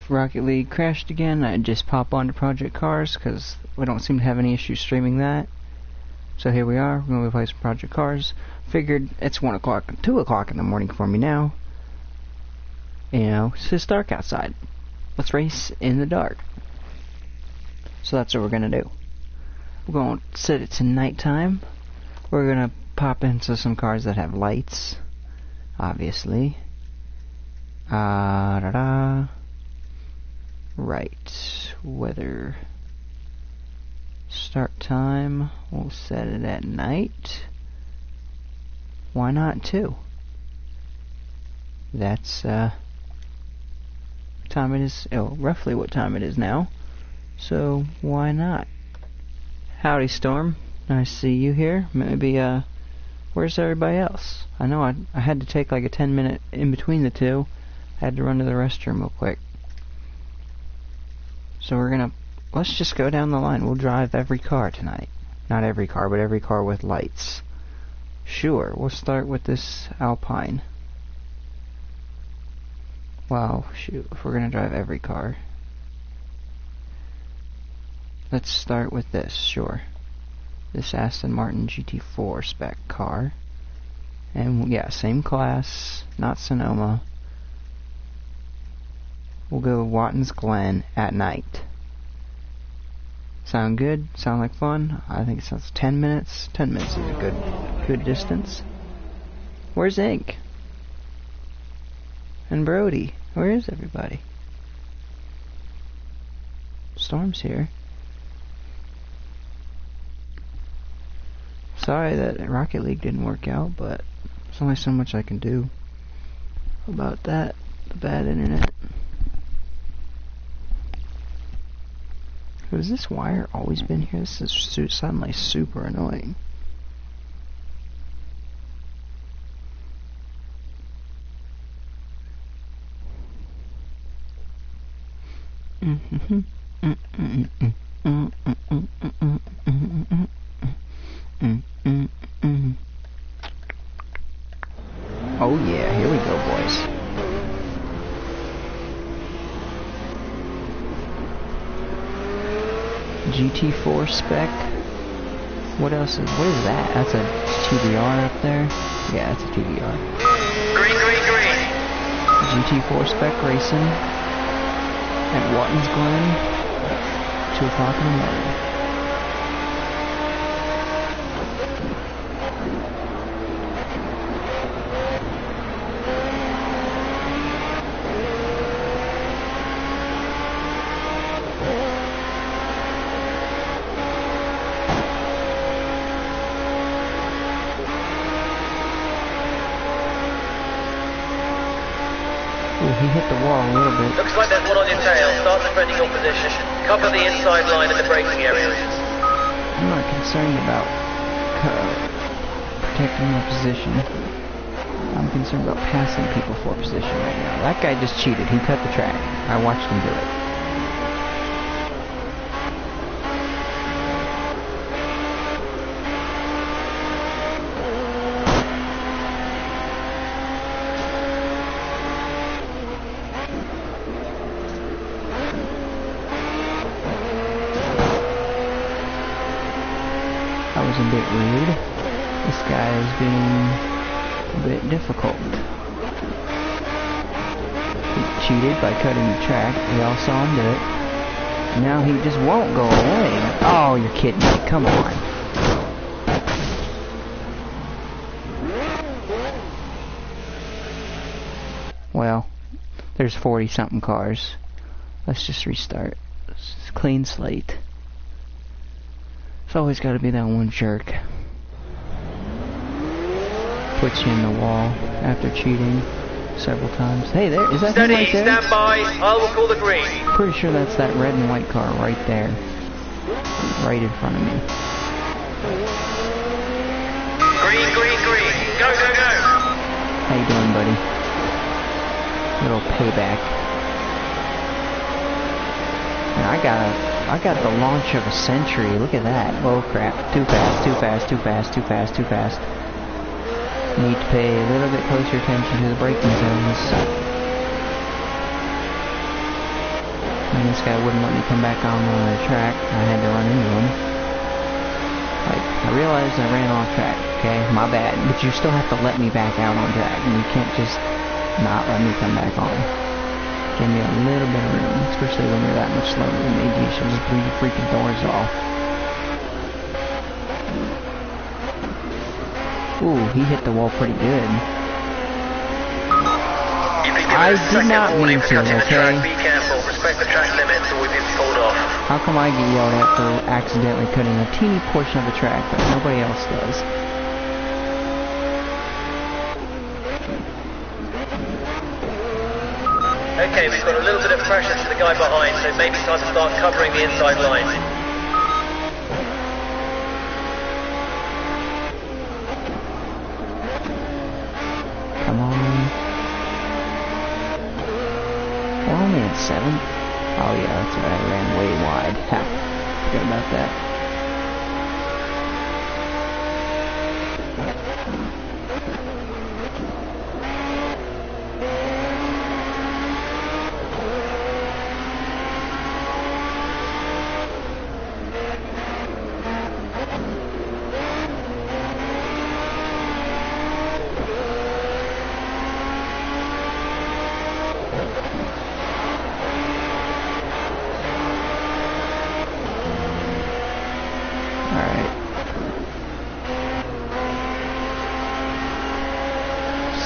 if Rocket League crashed again, I'd just pop onto Project Cars, because we don't seem to have any issues streaming that. So here we are, we're going to play some Project Cars. Figured it's 1 o'clock, 2 o'clock in the morning for me now. You know, it's just dark outside. Let's race in the dark. So that's what we're going to do. We're going to set it to nighttime. We're going to pop into some cars that have lights, obviously. Right. Weather. Start time. We'll set it at night. Why not 2? That's what time it is. Oh, roughly what time it is now. So why not? Howdy, Storm. Nice to see you here. Maybe where's everybody else? I know I had to take like a 10-minute in between the two. I had to run to the restroom real quick. So let's just go down the line. We'll drive every car tonight. Not every car, but every car with lights. Sure, we'll start with this Alpine. Well, shoot, if we're gonna drive every car. Let's start with this, sure. This Aston Martin GT4 spec car. And yeah, same class, not Sonoma. We'll go Watkins Glen at night. Sound good? Sound like fun? I think it sounds 10 minutes. 10 minutes is a good distance. Where's Ink? And Brody? Where is everybody? Storm's here. Sorry that Rocket League didn't work out, but there's only so much I can do about that. The bad internet. Has this wire always been here? This is suddenly super annoying. Oh yeah, here we go, boys. GT4 spec. What is that? That's a TBR up there? Yeah, that's a TBR. Green. GT4 spec racing at Watkins Glen, 2 o'clock in the morning. He hit the wall a little bit. Looks like there's one on your tail. Start defending your position. Cover the inside line of the braking area. I'm not concerned about protecting my position. I'm concerned about passing people for position right now. That guy just cheated. He cut the track. I watched him do it. A bit rude. This guy is being a bit difficult. He cheated by cutting the track. We all saw him do it. And now he just won't go away. Oh, you're kidding me. Come on. Well, there's 40-something cars. Let's just restart. It's a clean slate. It's always got to be that one jerk. Puts you in the wall after cheating several times. Hey, there is that him right there? Stand by. I will call the green. Pretty sure that's that red and white car right there, right in front of me. Green. Go. How you doing, buddy? Little payback. And I got the launch of a century. Look at that. Oh crap. Too fast. Need to pay a little bit closer attention to the braking zones. And this guy wouldn't let me come back on the track. I had to run into him. Like, I realized I ran off track, okay? My bad. But you still have to let me back out on track. And you can't just not let me come back on. Give me a little bit of room, especially when you're that much slower than me. You should just blew your freaking doors off. Ooh, he hit the wall pretty good. I did not mean to, okay? Be careful, respect the track limits or we've been pulled off. How come I get yelled at for accidentally cutting a teeny portion of the track, but nobody else does? Okay, we've got a little bit of pressure to the guy behind, so maybe time to start covering the inside line. Come on. We're only at 7? Oh yeah, that's right, I ran way wide. Ha, forget about that.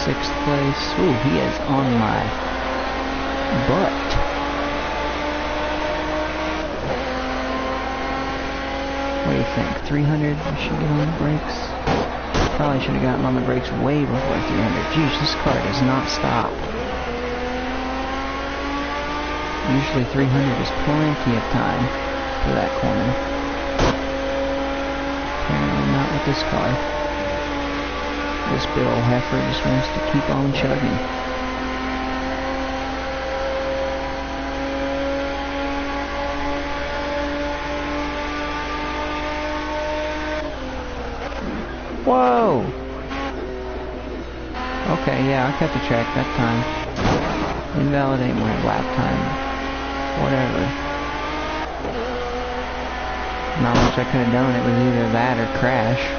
Sixth place. Ooh, he is on my butt. What do you think? 300? I should get on the brakes. Probably should have gotten on the brakes way before 300. Jeez, this car does not stop. Usually 300 is plenty of time for that corner. Apparently not with this car. This big old heifer just wants to keep on chugging. Whoa! Okay, yeah, I cut the track that time. Invalidate my lap time. Whatever. Not much I could have done. It was either that or crash.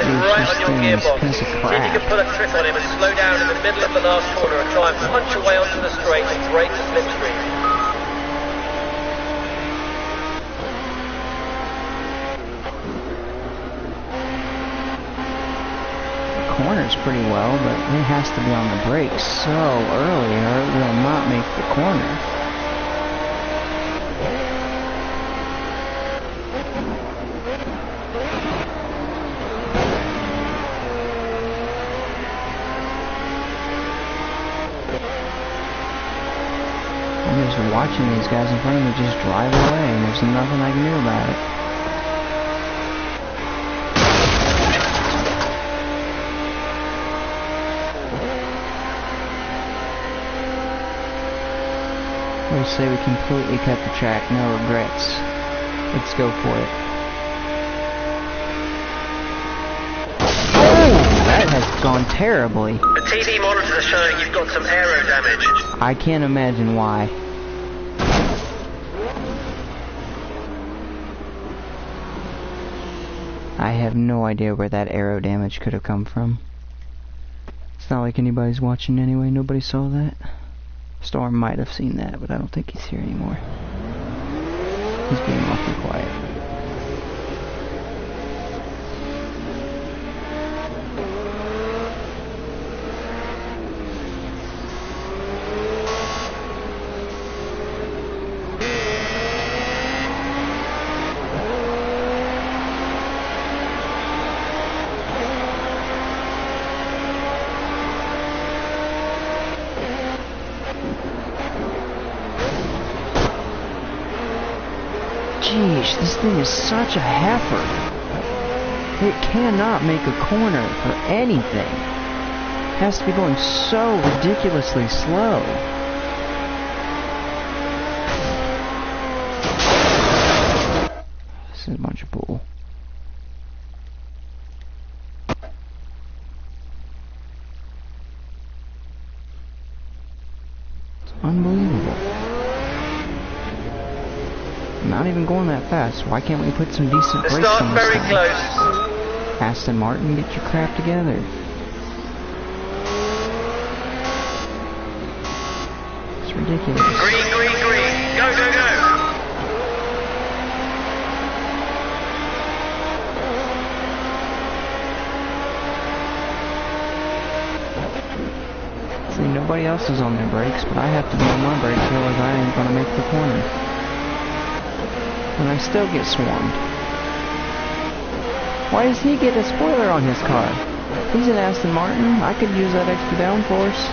Right on your gearbox. See if you can pull a trick on him and slow down in the middle of the last corner and try and punch away onto the straight and break the slipstream. The corner's pretty well, but it has to be on the brakes so early or it will not make the corner. I'm just watching these guys in front of me just drive away, and there's nothing I can do about it. We say we completely cut the track, no regrets. Let's go for it. Oh, that has gone terribly. The TV monitors are showing you've got some aero damage. I can't imagine why. I have no idea where that aero damage could have come from. It's not like anybody's watching anyway. Nobody saw that. Storm might have seen that, but I don't think he's here anymore. He's being awfully quiet. Jeez, this thing is such a heifer. It cannot make a corner for anything. It has to be going so ridiculously slow. This is a bunch of bull. It's unbelievable. I'm not even going that fast. Why can't we put some decent brakes on this very thing? Close. Aston Martin, get your crap together. It's ridiculous. Green, green, green. Go, go, go. See, nobody else is on their brakes, but I have to be on my brakes, otherwise I ain't gonna make the corner. And I still get swarmed. Why does he get a spoiler on his car? He's an Aston Martin. I could use that extra downforce.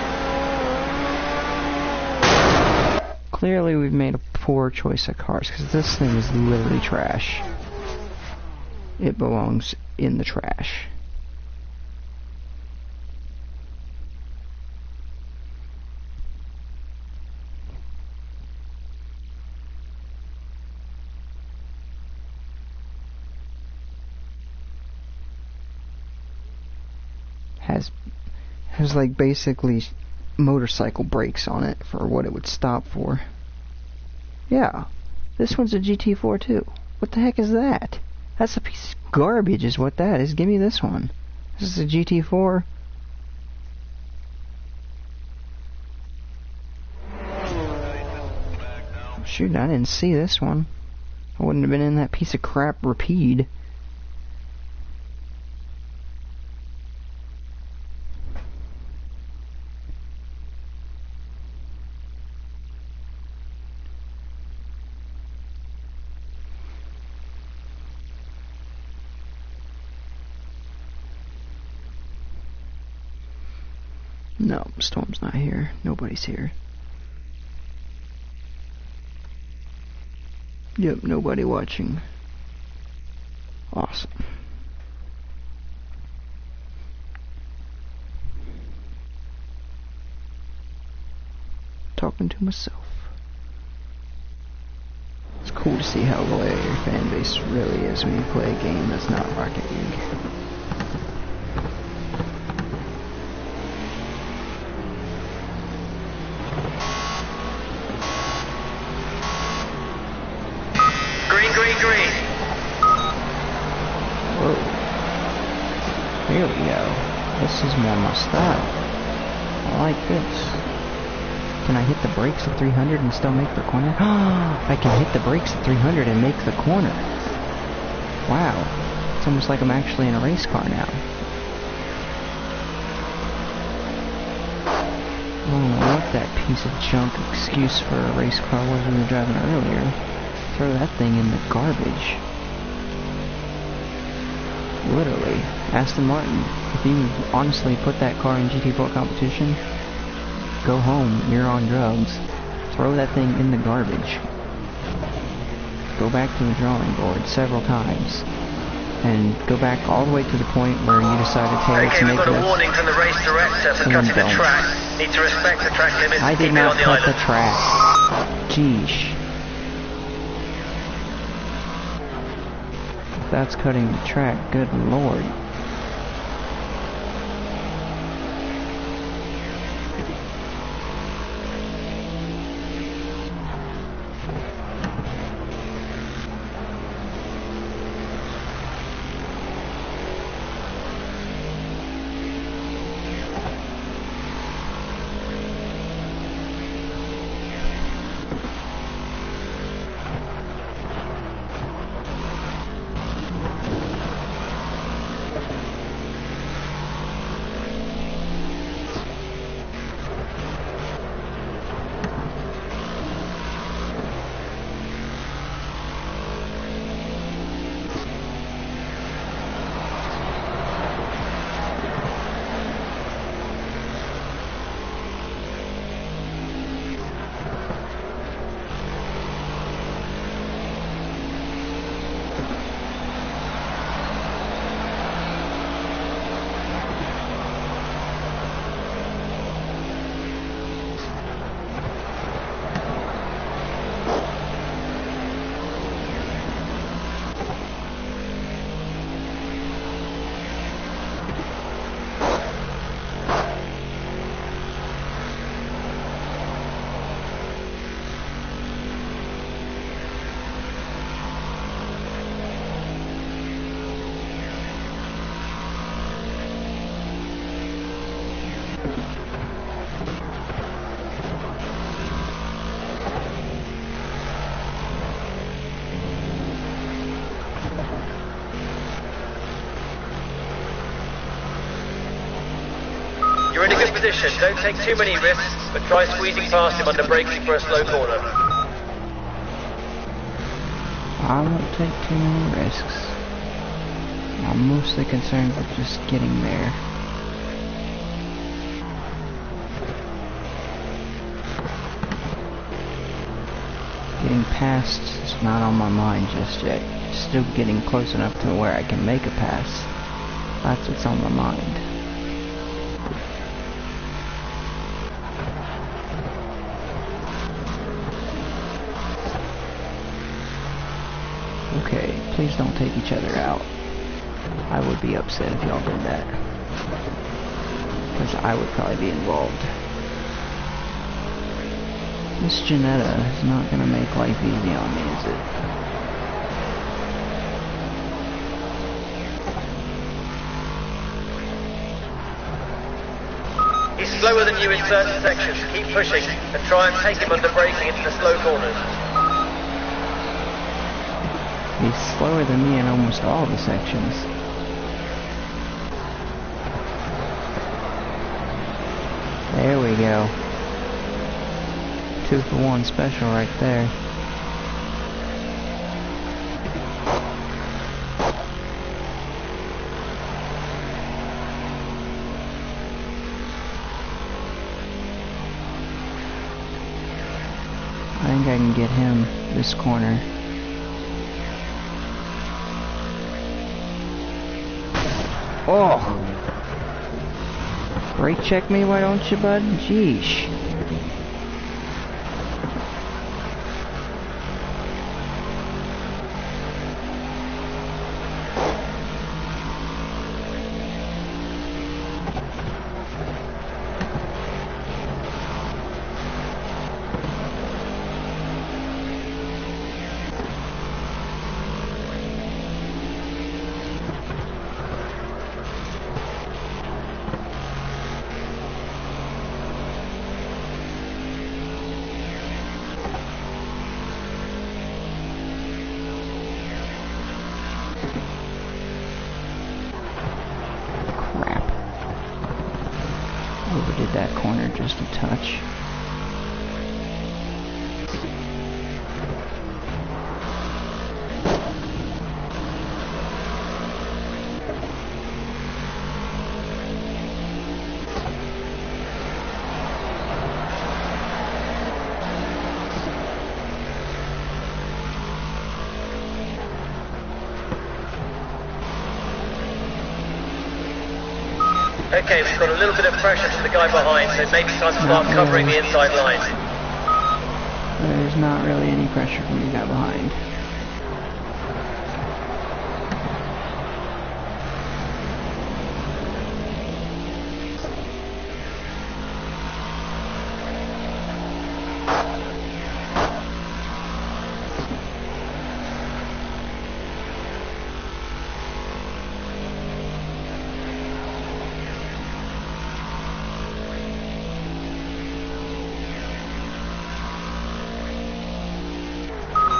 Clearly we've made a poor choice of cars, because this thing is literally trash. It belongs in the trash. Has like basically motorcycle brakes on it for what it would stop for. Yeah, this one's a GT4 too. What the heck is that? That's a piece of garbage is what that is. Give me this one. This is a GT4. Shoot, I didn't see this one. I wouldn't have been in that piece of crap Rapide. No, Storm's not here. Nobody's here. Yep, nobody watching. Awesome. Talking to myself. It's cool to see how loyal your fan base really is when you play a game that's not Rocket League. Here we go. This is more my style. I like this. Can I hit the brakes at 300 and still make the corner? I can hit the brakes at 300 and make the corner. Wow. It's almost like I'm actually in a race car now. I don't know what that piece of junk excuse for a race car was we were driving earlier. Throw that thing in the garbage. Literally. Aston Martin, if you honestly put that car in GT4 competition, go home, you're on drugs. Throw that thing in the garbage. Go back to the drawing board several times. And go back all the way to the point where you decided, hey, let's make this. Okay, we've got a warning from the race director for cutting the track. Need to respect the track limits. I did not cut the track. Jeesh. That's cutting the track, good lord. You're in a good position. Don't take too many risks, but try squeezing past him under braking for a slow corner. I won't take too many risks. I'm mostly concerned with just getting there. Getting past is not on my mind just yet. Still getting close enough to where I can make a pass. That's what's on my mind. Okay, please don't take each other out. I would be upset if y'all did that. Because I would probably be involved. This Janetta is not going to make life easy on me, is it? He's slower than you in certain sections. Keep pushing and try and take him under braking into the slow corners. He's slower than me in almost all the sections. There we go. 2-for-1 special right there. I think I can get him this corner. Oh! Brake check me, why don't you, bud? Jeesh. Overdid that corner just a touch. Okay, we've got a little bit of pressure from the guy behind, so maybe time to start covering the inside line. There's not really any pressure from the guy behind.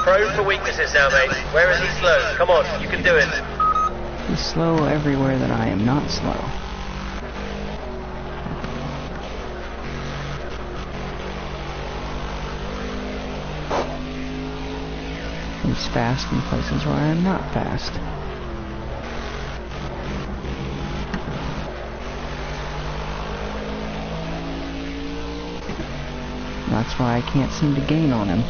Prone for weaknesses now, mate. Where is he slow? Come on, you can do it. He's slow everywhere that I am not slow. He's fast in places where I am not fast. That's why I can't seem to gain on him.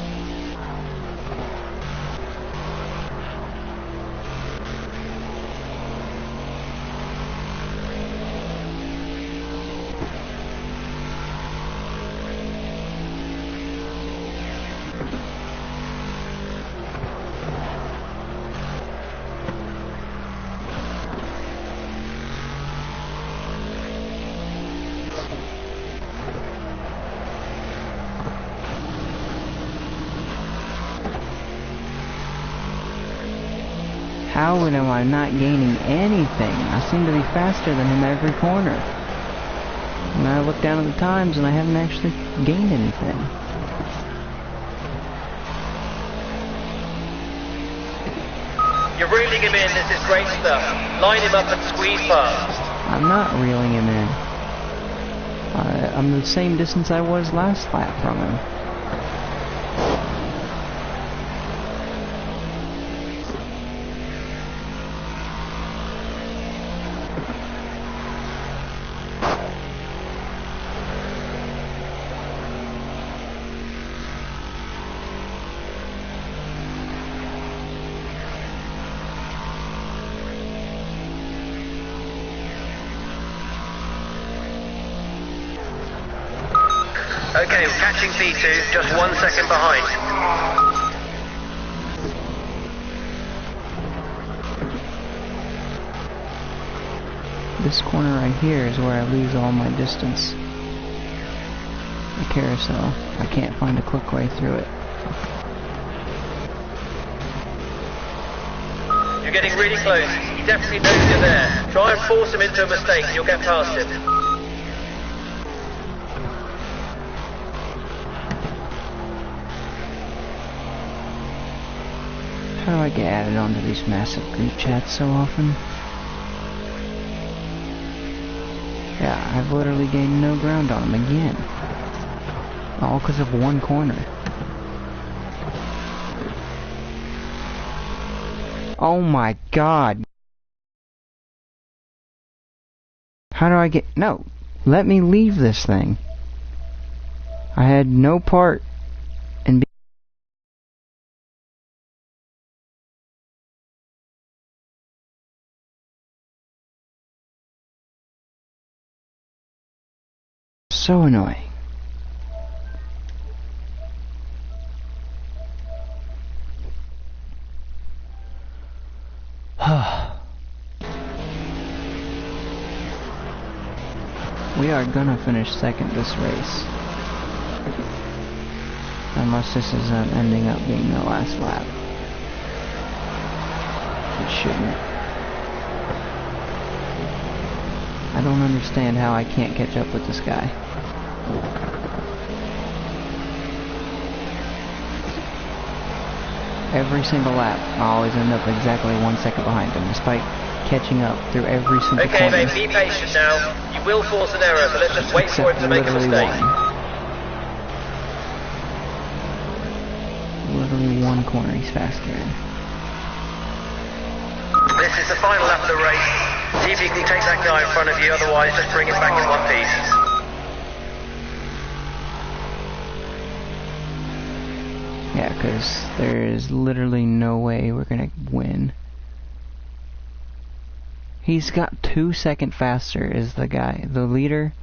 How am I not gaining anything? I seem to be faster than him every corner. And I look down at the times and I haven't actually gained anything. You're reeling him in, this is great stuff. Line him up and squeeze past. I'm not reeling him in. I'm the same distance I was last lap from him. Okay, I'm catching P2, just 1 second behind. This corner right here is where I lose all my distance. The carousel. I can't find a quick way through it. You're getting really close. He definitely knows you're there. Try and force him into a mistake and you'll get past him. How do I get added onto these massive group chats so often? Yeah, I've literally gained no ground on him again. All because of one corner. Oh my god. How do I get... No! Let me leave this thing. I had no part in being... So annoying. We are gonna finish second this race. Unless this is ending up being the last lap. It shouldn't. I don't understand how I can't catch up with this guy. Every single lap, I always end up exactly 1 second behind him, despite catching up through every single corner. Okay, mate, be patient now. You will force an error, so let's just wait for him to make a mistake. Literally one corner he's faster in. This is the final lap of the race. See if you can take that guy in front of you, otherwise just bring it back in one piece. Yeah, because there is literally no way we're gonna win. He's got 2 seconds faster is the guy, the leader,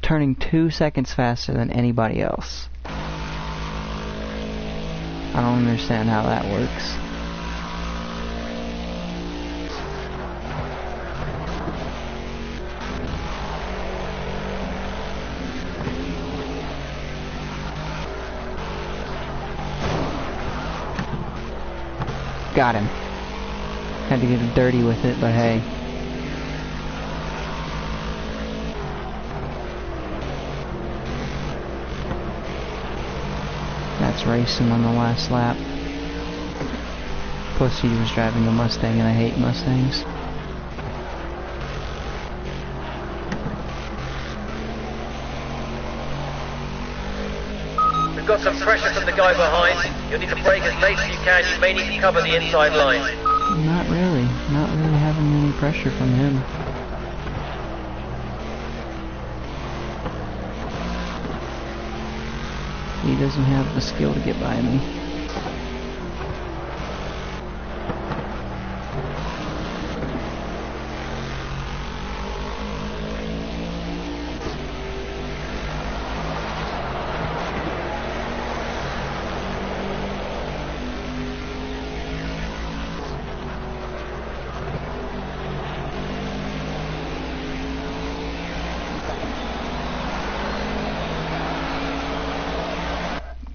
turning 2 seconds faster than anybody else. I don't understand how that works. Got him. Had to get him dirty with it, but hey. That's racing on the last lap. Plus he was driving a Mustang and I hate Mustangs. We've got some pressure from the guy behind. You'll need to brake as late as you can. You may need to cover the inside line. Not really. Not really having any pressure from him. He doesn't have the skill to get by me.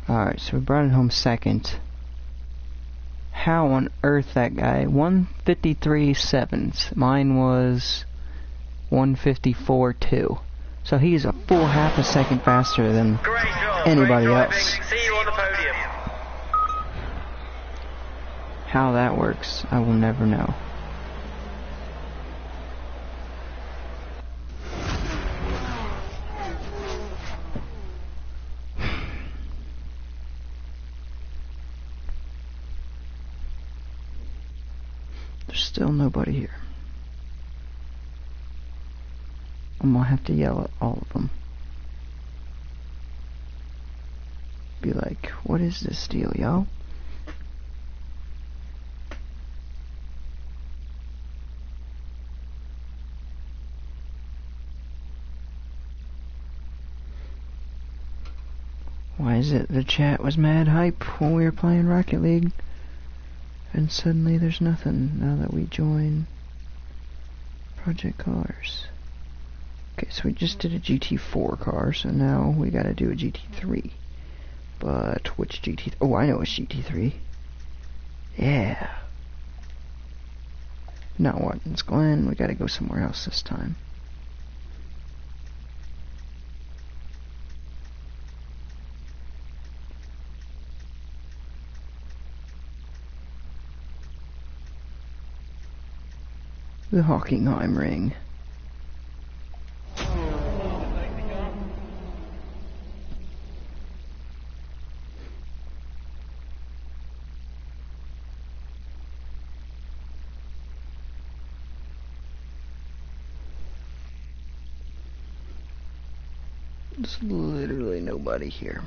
Alright, so we brought it home second. How on earth that guy? 153.7. Mine was 154.2. So he's a full half a second faster than anybody else. See you on the podium. How that works, I will never know. Still nobody here. I'm gonna have to yell at all of them. Be like, what is this deal, y'all? Why is it the chat was mad hype when we were playing Rocket League? And suddenly there's nothing now that we join Project Cars. Okay, so we just did a GT4 car, so now we gotta do a GT3. But which GT? Oh, I know it's GT3. Yeah. Not Watkins Glen. We gotta go somewhere else this time. The Hockenheim Ring. There's literally nobody here.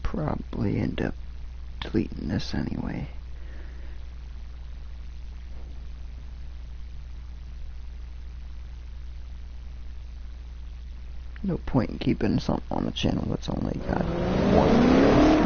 Probably end up deleting this anyway. No point in keeping something on the channel that's only got one video.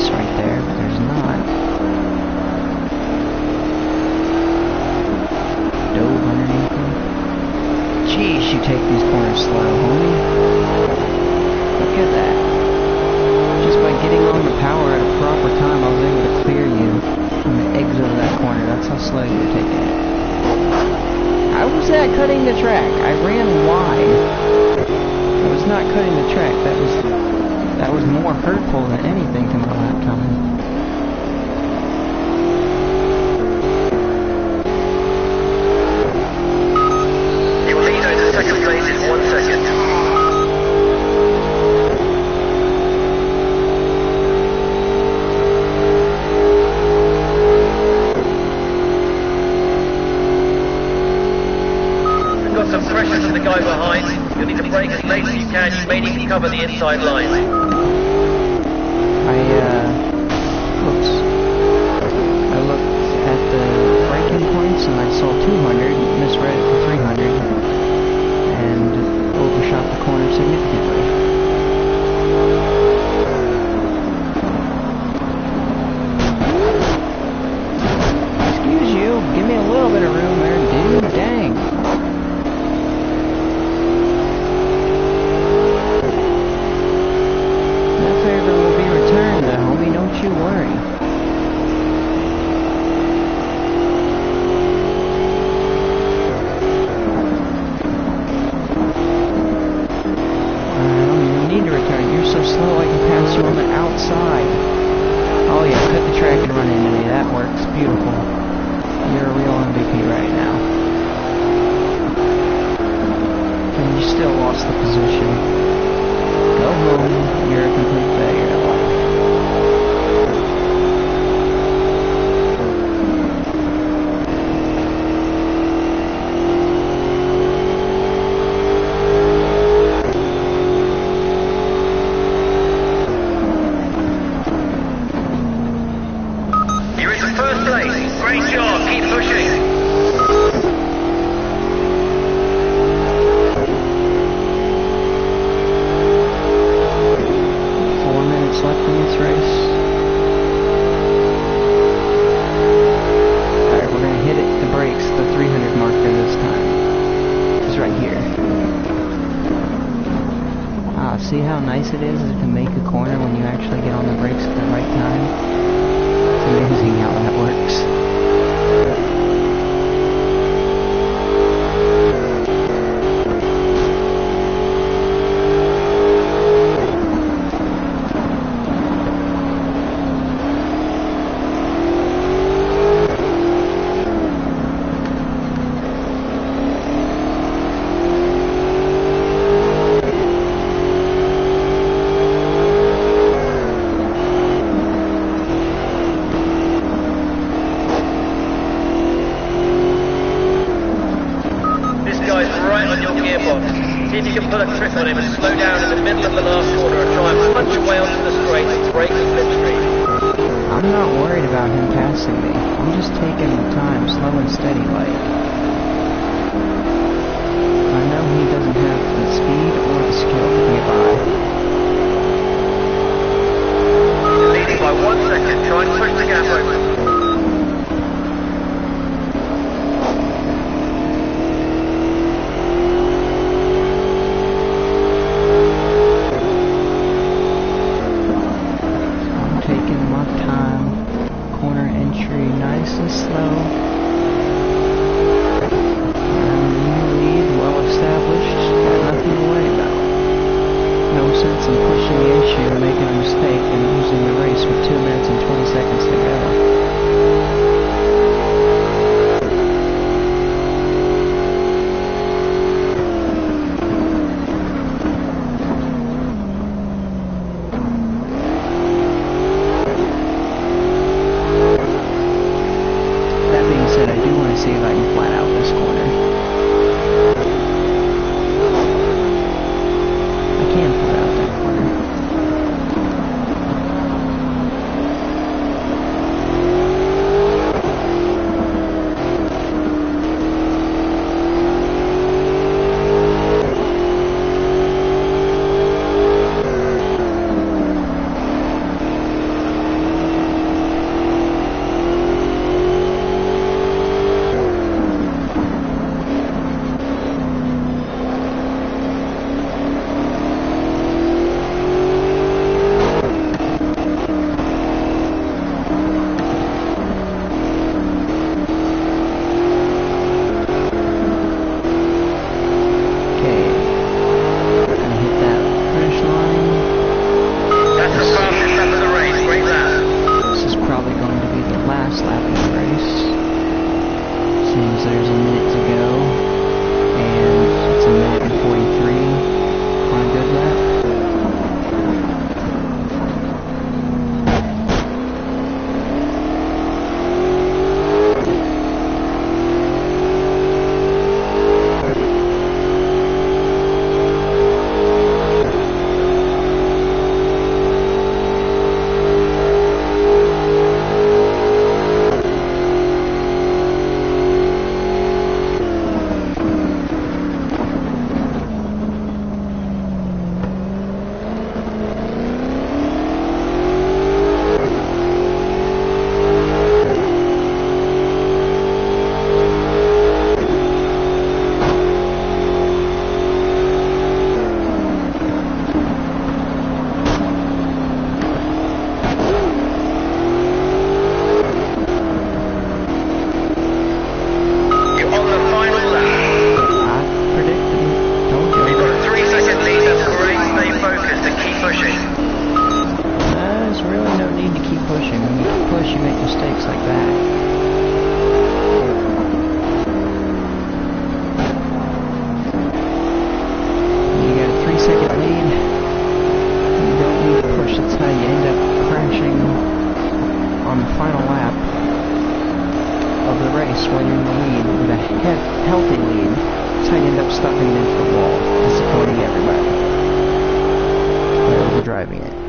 race right there, but there's not. Dove underneath me. Jeez, you take these corners slow, homie. Look at that. Just by getting on the power at a proper time, I was able to clear you from the exit of that corner. That's how slow you were taking it. How was that cutting the track? I ran wide. I was not cutting the track. That was more hurtful than anything to my lap time. Your lead over second place is 1 second. Some pressure from the guy behind. You'll need to brake as late as you can. You may need to cover the inside line. I looked at the braking points and I saw 200, misread it for 300, and overshot the corner significantly. Excuse you, give me a little bit of room there, dude. Dang. Don't you worry. I don't even need to return. You're so slow I can pass you on the outside. Oh yeah, cut the track and run into me. That works. Beautiful. You're a real MVP right now. And you still lost the position. Go home. You're a complete failure at life. Great job, keep pushing. 4 minutes left in this race. Alright, we're gonna hit the brakes, the 300 marker this time. It's right here. Ah, see how nice it is to make a corner when you actually get on the brakes at the right time? It's amazing how that works. See if you can pull a trick on him and slow down in the middle of the last corner and try and punch away onto the straight and break the slipstream. I'm not worried about him passing me. I'm just taking the time, slow and steady like. I know he doesn't have the speed or the skill to get by. You're leading by 1 second. Try and push the gap open. Nice and slow. And you lead, well established, got nothing to worry about. No sense in pushing the issue and making a mistake and losing the race with 2 minutes and 20 seconds to go. See if I can flat out this corner. I can flat out that corner. race while you're in the lead with a healthy lead. That's how you end up stuffing it into the wall, disappointing everybody by overdriving it.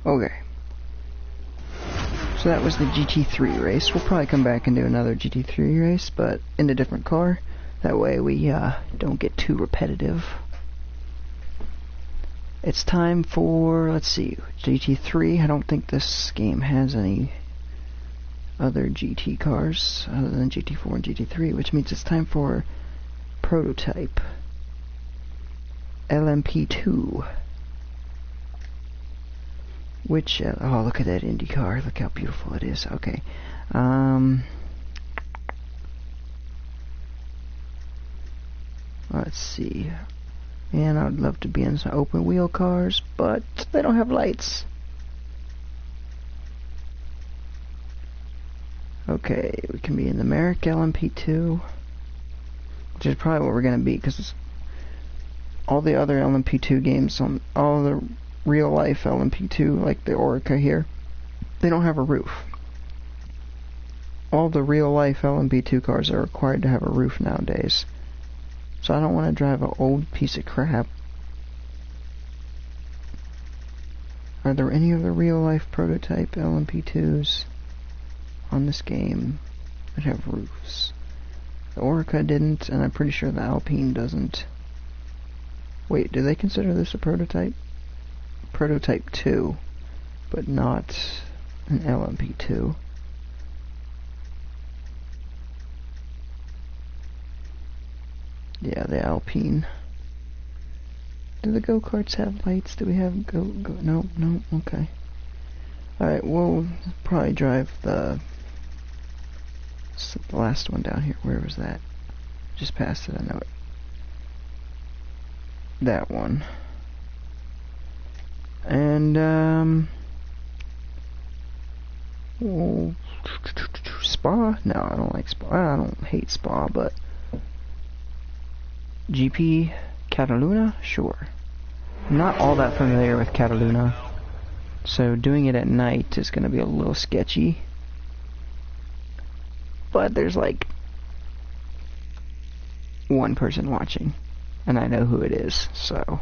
Okay, so that was the GT3 race. We'll probably come back and do another GT3 race, but in a different car. That way we don't get too repetitive. It's time for, let's see, GT3. I don't think this game has any other GT cars other than GT4 and GT3, which means it's time for Prototype LMP2. Which, oh, look at that Indy car. Look how beautiful it is. Okay. Let's see. And I would love to be in some open wheel cars, but they don't have lights. Okay, we can be in the Merrick LMP2, which is probably what we're going to be, because all the other LMP2 games, on all the real life LMP2, like the Orica here, they don't have a roof. All the real life LMP2 cars are required to have a roof nowadays. So I don't want to drive an old piece of crap. Are there any other real life prototype LMP2s on this game that have roofs? The Orica didn't, and I'm pretty sure the Alpine doesn't. Wait, do they consider this a prototype? Prototype 2, but not an LMP2. Yeah, the Alpine. Do the go-karts have lights? Do we have go? No, okay. Alright, we'll probably drive the last one down here. Where was that? Just past it, I know it. That one. And, well, Spa? No, I don't like Spa. I don't hate Spa, but GP Cataluna? Sure. I'm not all that familiar with Cataluna, so doing it at night is going to be a little sketchy. But there's like one person watching, and I know who it is, so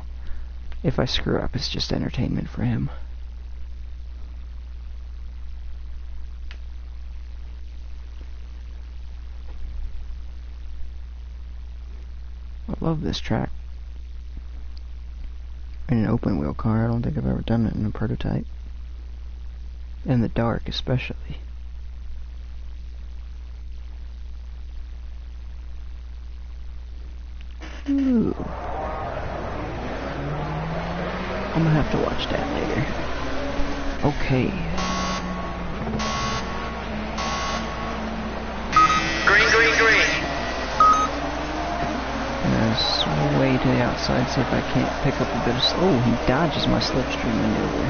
if I screw up, it's just entertainment for him. I love this track. In an open wheel car, I don't think I've ever done it in a prototype. In the dark, especially. Ooh. I'm gonna have to watch that later. Okay. Green. Way to the outside, see if I can't pick up a bit of... Oh, he dodges my slipstream maneuver.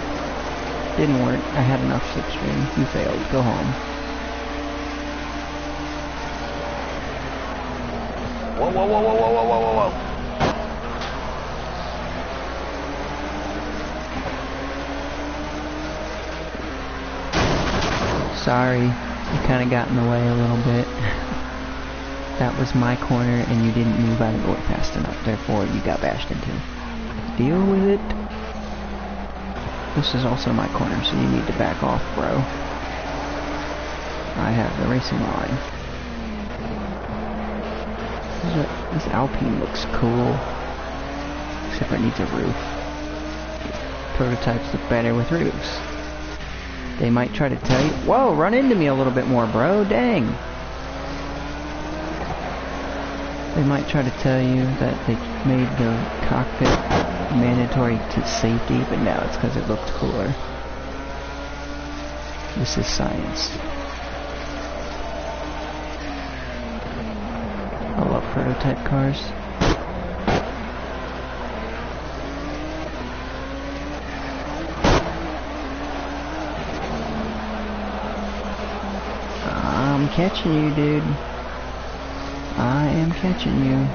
Didn't work. I had enough slipstream. You failed. Go home. Whoa. Sorry. You kind of got in the way a little bit. That was my corner, and you didn't move out of the way fast enough. Therefore, you got bashed into. Deal with it. This is also my corner, so you need to back off, bro. I have the racing line. This Alpine looks cool. Except it needs a roof. Prototypes look better with roofs. They might try to tell you... Whoa, run into me a little bit more, bro. Dang. They might try to tell you that they made the cockpit mandatory to safety, but no, it's because it looked cooler. This is science. I love prototype cars. I'm catching you, dude. I am catching you.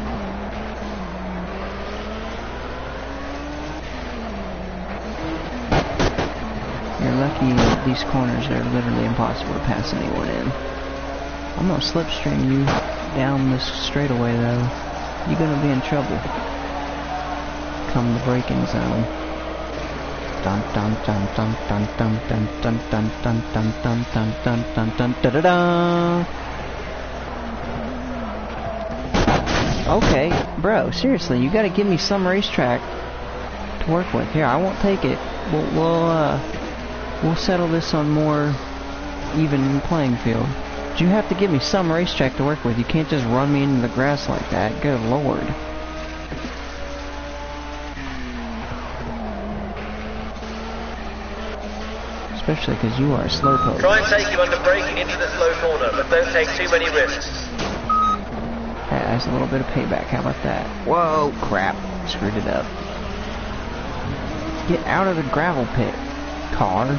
You're lucky these corners are literally impossible to pass anyone in. I'm gonna slipstream you down this straightaway though. You're gonna be in trouble. Come the braking zone. Dun dun dun dun dun dun dun dun dun dun dun dun dun dun dun dun da da da. Okay, bro, seriously, you gotta give me some racetrack to work with. Here, I won't take it. We'll settle this on more even playing field. But you have to give me some racetrack to work with. You can't just run me into the grass like that. Good lord. Especially because you are a slowpoke. Try and take him under braking into the slow corner, but don't take too many risks. That's a little bit of payback. How about that? Whoa, crap. Screwed it up. Get out of the gravel pit, car.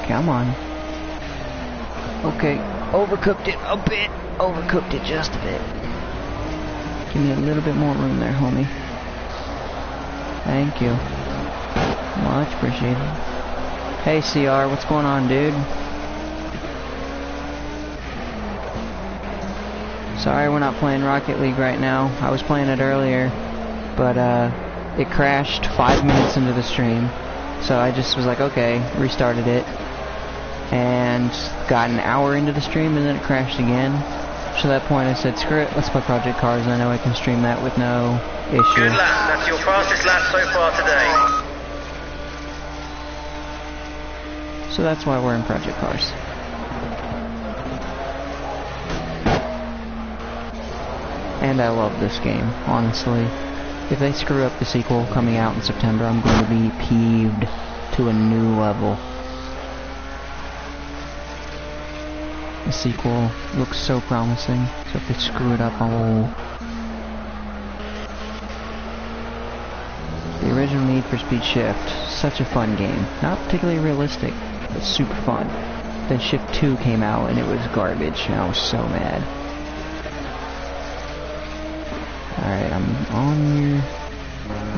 Come on. Okay, overcooked it a bit. Overcooked it just a bit. Give me a little bit more room there, homie. Thank you. Much appreciated. Hey, CR, what's going on, dude? Sorry we're not playing Rocket League right now. I was playing it earlier, but it crashed 5 minutes into the stream. So I just was like, okay, restarted it. And got an hour into the stream and then it crashed again. So at that point I said, screw it, let's play Project Cars, and I know I can stream that with no issue. Good lap, that's your fastest lap so far today. So that's why we're in Project Cars. And I love this game, honestly. If they screw up the sequel coming out in September, I'm going to be peeved to a new level. The sequel looks so promising, so if they screw it up, oh. The original Need for Speed Shift, such a fun game. Not particularly realistic, but super fun. Then Shift 2 came out and it was garbage, and I was so mad. Alright, I'm on your...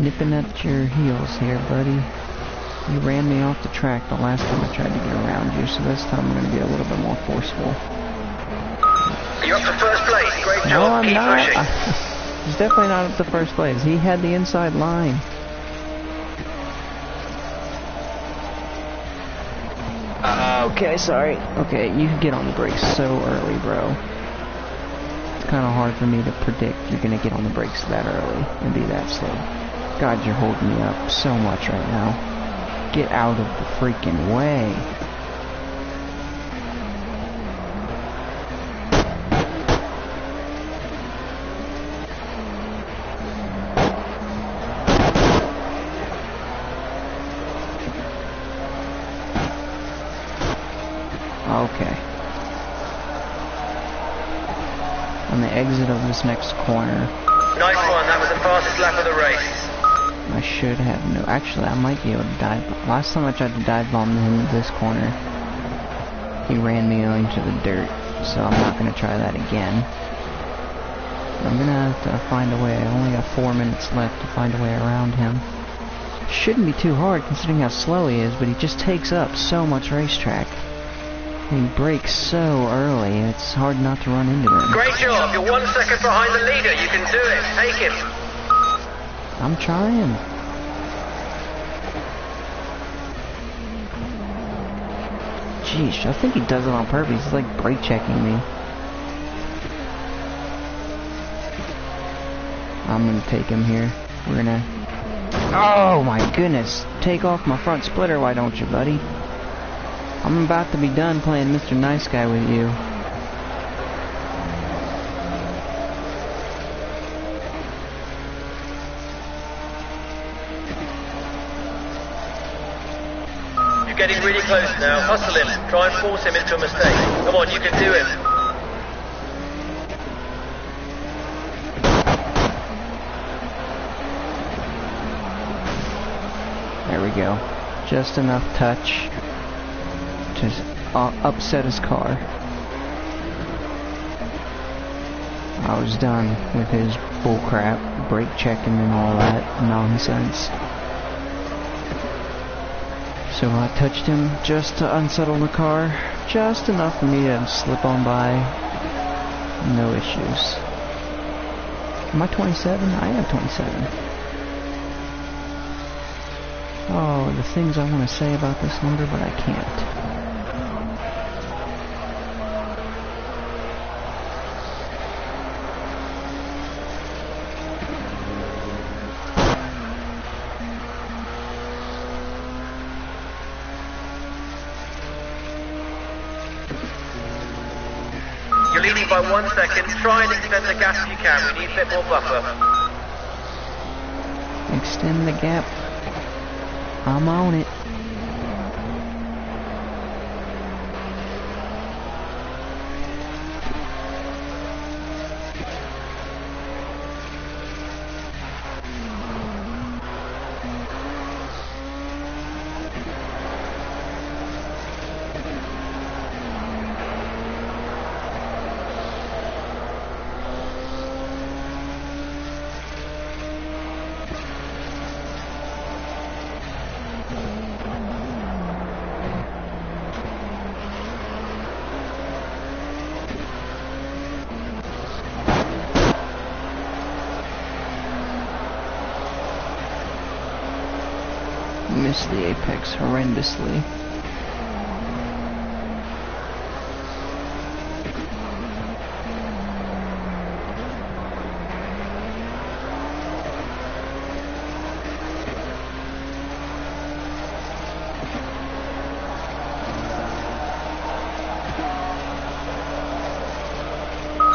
nipping at your heels here, buddy. You ran me off the track the last time I tried to get around you, so this time I'm going to be a little bit more forceful. You're up to first place. Great job. No, I'm Keep not. pushing. He's definitely not up to first place. He had the inside line. Okay, sorry. Okay, you can get on the brakes so early, bro. It's kind of hard for me to predict you're going to get on the brakes that early and be that slow. God, you're holding me up so much right now. Get out of the freaking way. Okay. On the exit of this next corner. Nice one, that was the fastest lap of the race. I should have no... Actually, I might be able to dive... Last time I tried to dive bomb him in this corner, he ran me into the dirt, so I'm not going to try that again. I'm going to have to find a way. I only got 4 minutes left to find a way around him. Shouldn't be too hard considering how slow he is, but he just takes up so much racetrack. He brakes so early, it's hard not to run into him. Great job, you're 1 second behind the leader. You can do it. Take him. I'm trying. sheesh. I think he does it on purpose. He's like brake checking me. I'm gonna take him here. We're gonna... Oh my goodness! Take off my front splitter, why don't you, buddy? I'm about to be done playing Mr. Nice Guy with you. You're getting really close now. Hustle him. Try and force him into a mistake. Come on, you can do it. There we go. Just enough touch to upset his car. I was done with his bullcrap, brake checking and all that nonsense. So I touched him just to unsettle the car, just enough for me to slip on by. No issues. Am I 27? I am 27. Oh, the things I want to say about this number, but I can't. You're leading by 1 second. Try and extend the gap if you can. We need a bit more buffer. Extend the gap. I'm on it. Missed the apex horrendously.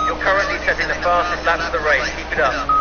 You're currently setting the fastest lap of the race. Keep it up.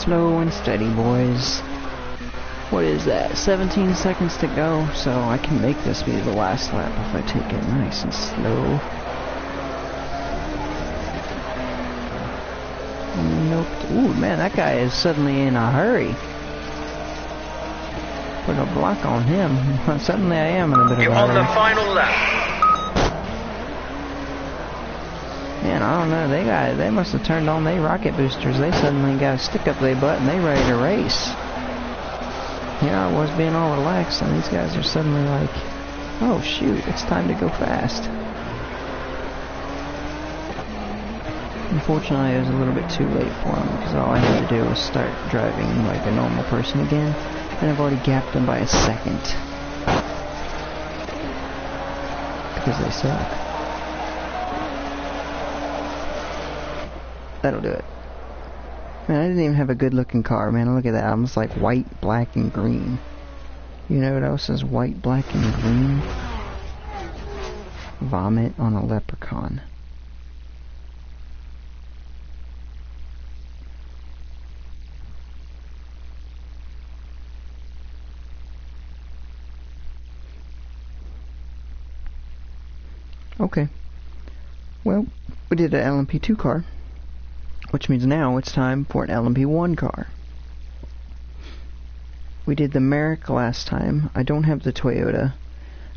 Slow and steady, boys. What is that? 17 seconds to go, so I can make this be the last lap if I take it nice and slow. Nope. Ooh, man, that guy is suddenly in a hurry. Put a block on him. Suddenly I am in a bit of a hurry. You're on the final lap. Man, I don't know, they must have turned on their rocket boosters. They suddenly got a stick up their butt and they ready to race. Here I was being all relaxed and these guys are suddenly like, oh shoot, it's time to go fast. Unfortunately, I was a little bit too late for them because all I had to do was start driving like a normal person again, and I've already gapped them by a second. Because they suck. That'll do it. Man, I didn't even have a good looking car, man. Look at that. Almost like white, black, and green. You know what else is white, black, and green? Vomit on a leprechaun. Okay. Well, we did an LMP2 car, which means now it's time for an LMP1 car. We did the Merrick last time. I don't have the Toyota.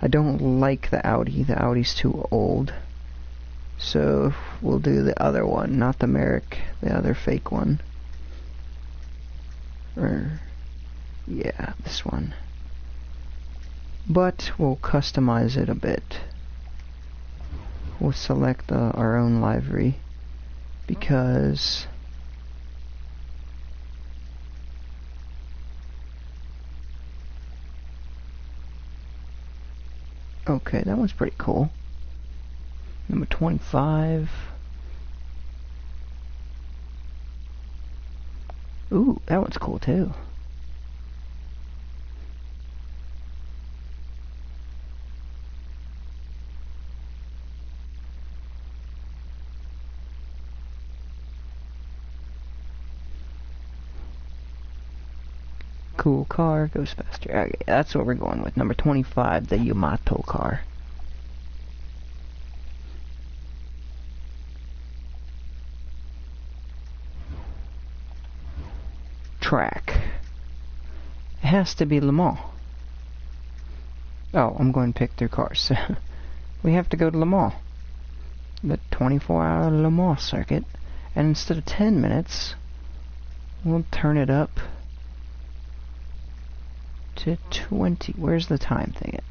I don't like the Audi. The Audi's too old. So we'll do the other one, not the Merrick, the other fake one. Or, yeah, this one. But we'll customize it a bit. We'll select our own livery because okay, that one's pretty cool. Number 25. Ooh, that one's cool too. Cool car, goes faster. Okay, that's what we're going with. Number 25, the Yamato car. Track. It has to be Le Mans. Oh, I'm going to pick through cars. We have to go to Le Mans. The 24-hour Le Mans circuit. And instead of 10 minutes, we'll turn it up to 20. Where's the time thing at?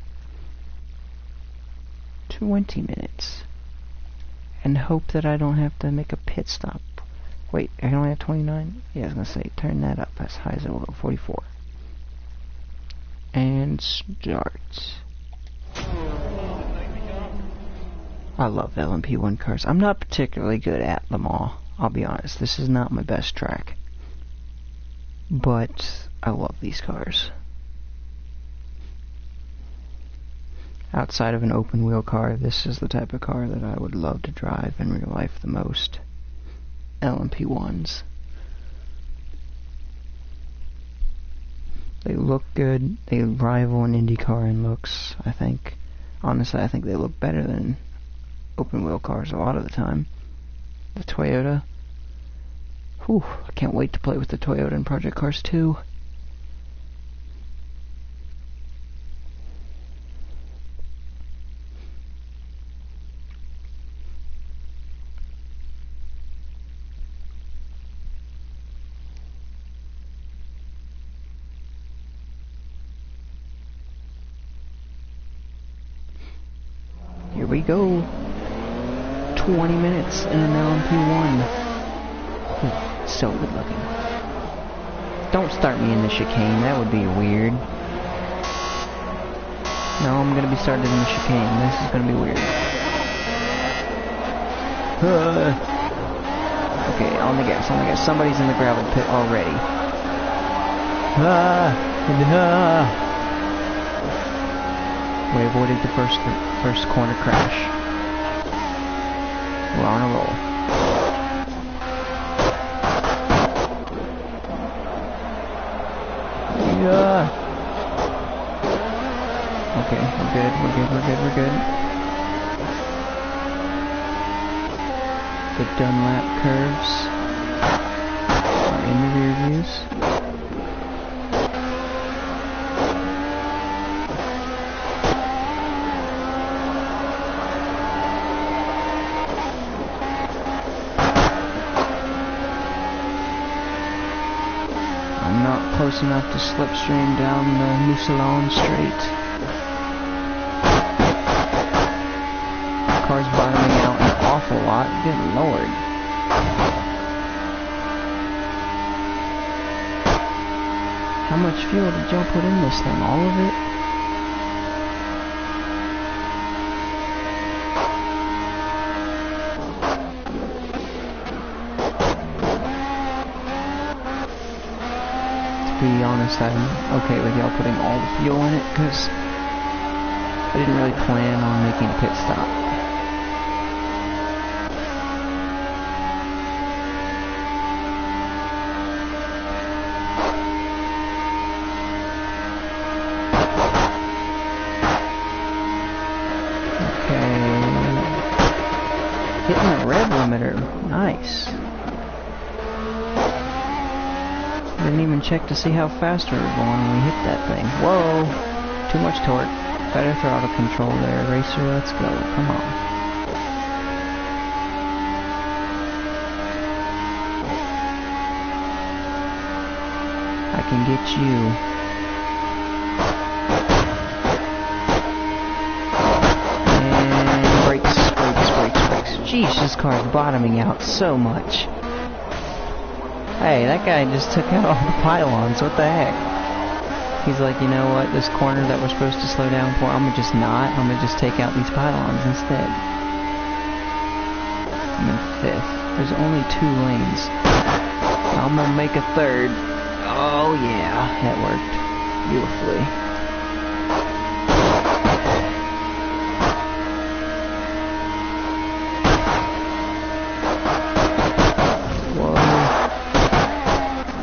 20 minutes. And hope that I don't have to make a pit stop. Wait, I can only have 29? Yeah, I was going to say, turn that up as high as it will go, 44. And start. I love LMP1 cars. I'm not particularly good at Le Mans, I'll be honest. This is not my best track. But I love these cars. Outside of an open wheel car, this is the type of car that I would love to drive in real life the most. LMP1s. They look good. They rival an IndyCar in looks, I think. Honestly, I think they look better than open wheel cars a lot of the time. The Toyota. Whew, I can't wait to play with the Toyota in Project Cars 2. Here we go. 20 minutes in an LMP1. Ooh, so good looking. Don't start me in the chicane, that would be weird. No, I'm gonna be started in the chicane. This is gonna be weird. Okay, on the gas, on the gas. Somebody's in the gravel pit already. We avoided the first corner crash. We're on a roll. Yeah. Okay, we're good, we're good. The Dunlap curves are in the rear views. Close enough to slipstream down the Mousillon Straight. Car's bottoming out an awful lot. Good lord. How much fuel did y'all put in this thing? All of it? To be honest, I'm okay with y'all putting all the fuel in it, because I didn't really plan on making a pit stop. Okay, Hitting the rev limiter. Nice. Didn't even check to see how fast we were going when we hit that thing. Whoa! Too much torque. Better throttle control there. Racer, let's go. Come on. I can get you. And brakes. Jeez, this car's bottoming out so much. Hey, that guy just took out all the pylons. What the heck? He's like, you know what? This corner that we're supposed to slow down for, I'm gonna just not. I'm gonna just take out these pylons instead. I'm in 5th. There's only 2 lanes. I'm gonna make a 3rd. Oh yeah, that worked beautifully.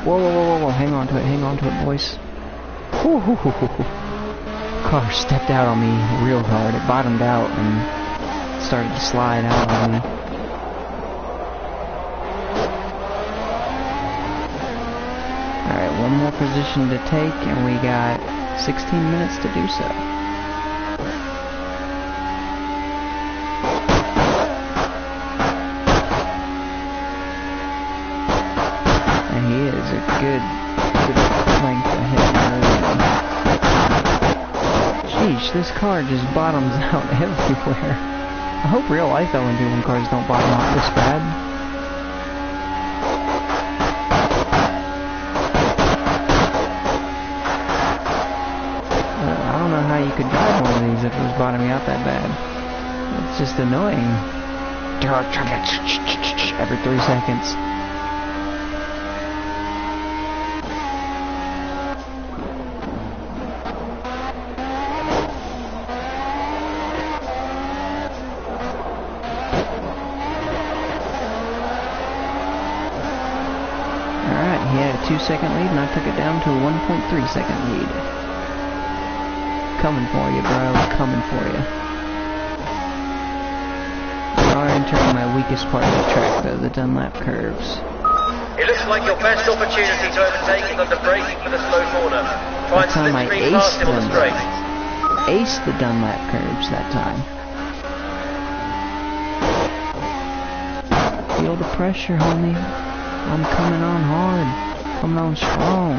Whoa, hang on to it, boys. Car stepped out on me real hard. It bottomed out and started to slide out on me. Alright, one more position to take, and we got 16 minutes to do so. Good length ahead. Sheesh, this car just bottoms out everywhere. I hope real life LMP1 cars don't bottom out this bad. I don't know how you could drive one of these if it was bottoming out that bad. It's just annoying. Every 3 seconds. He had a 2-second lead, and I took it down to a 1.3-second lead. Coming for you, bro. Coming for you. We are entering my weakest part of the track, though, the Dunlap curves. It looks like your best opportunity to overtake is under braking for the slow corner. Try and slip screen past him on the straight. Aced the Dunlap curves that time. Feel the pressure, homie. I'm coming on hard. Coming on strong.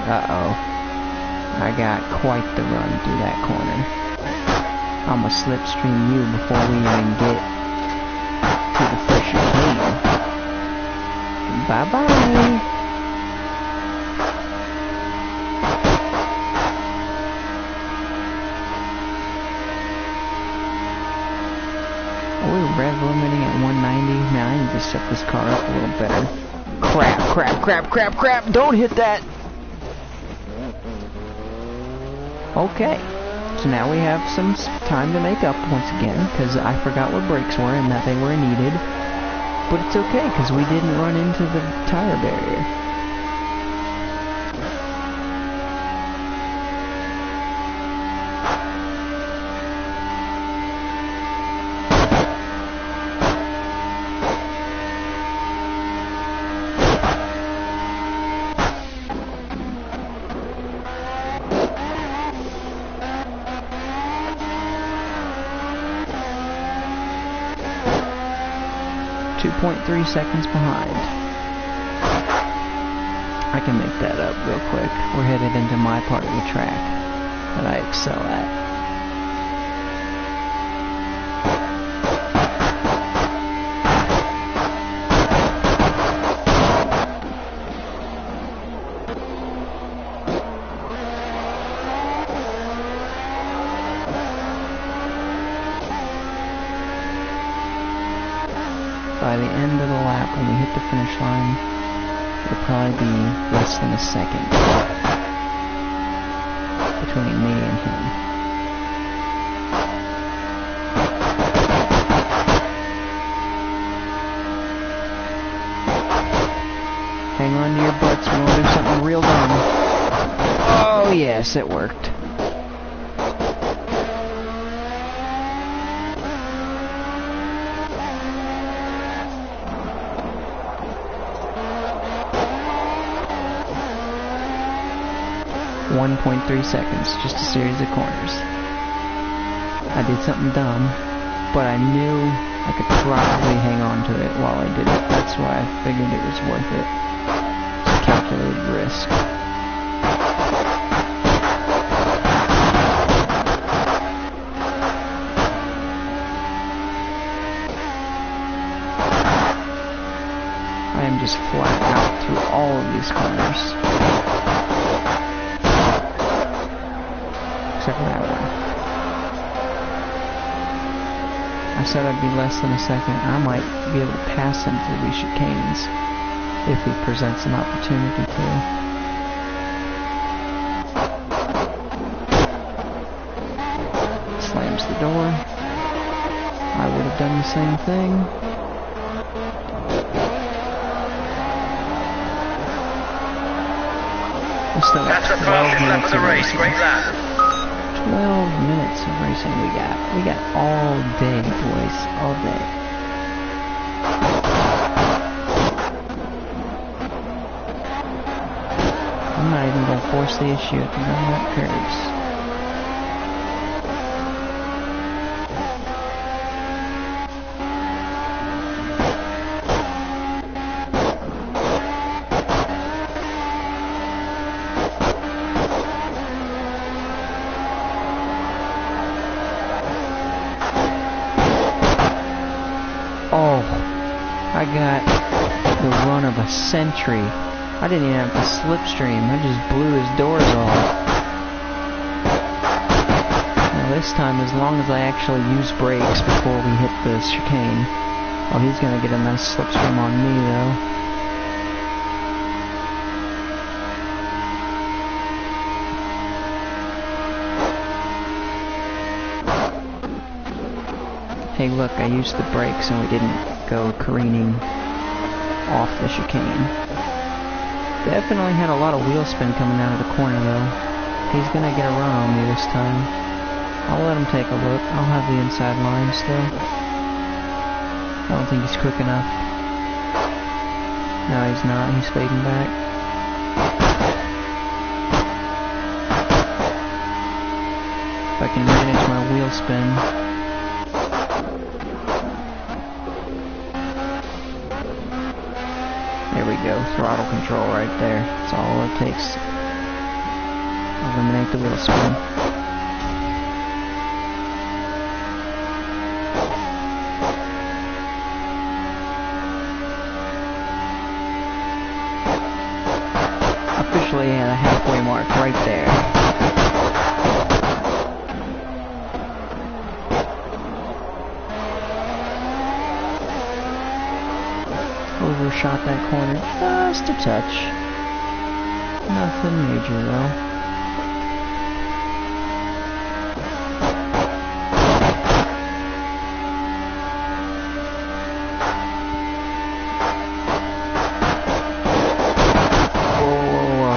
Uh-oh. I got quite the run through that corner. I'ma slipstream you before we even get to the first chicane. Bye-bye. Rev limiting at 190. Man, I need to set this car up a little better. Crap. Don't hit that. Okay. So now we have some time to make up once again, because I forgot what brakes were and that they were needed. But it's okay, because we didn't run into the tire barrier. 2.3 seconds behind. I can make that up real quick. We're headed into my part of the track that I excel at. By the end of the lap, when we hit the finish line, it'll probably be less than a second between me and him. Hang on to your butts, we're gonna do something real dumb. Oh, yes, it worked. .3 seconds, just a series of corners. I did something dumb, but I knew I could probably hang on to it while I did it. That's why I figured it was worth it. It's a calculated risk. I am just flat out through all of these corners. Except for that one. I said I'd be less than a second. I might be able to pass him through these chicanes if he presents an opportunity to. Slams the door. I would have done the same thing. That's the fastest lap of the race. Great lap. 12 minutes of racing we got. We got all day, boys. All day. I'm not even going to force the issue at the donut curves. I got the run of a century. I didn't even have to slipstream. I just blew his doors off. Now this time, as long as I actually use brakes before we hit the chicane. Oh, he's gonna get a nice slipstream on me though. Hey look, I used the brakes and we didn't go careening off the chicane. Definitely had a lot of wheel spin coming out of the corner though. He's gonna get a run on me this time. I'll let him take a look. I'll have the inside line still. I don't think he's quick enough. No, he's not. He's fading back. If I can manage my wheel spin. There we go, throttle control right there. That's all it takes. Eliminate the wheel spin. Officially at a halfway mark right there. Overshot that corner just a touch. Nothing major though. Whoa.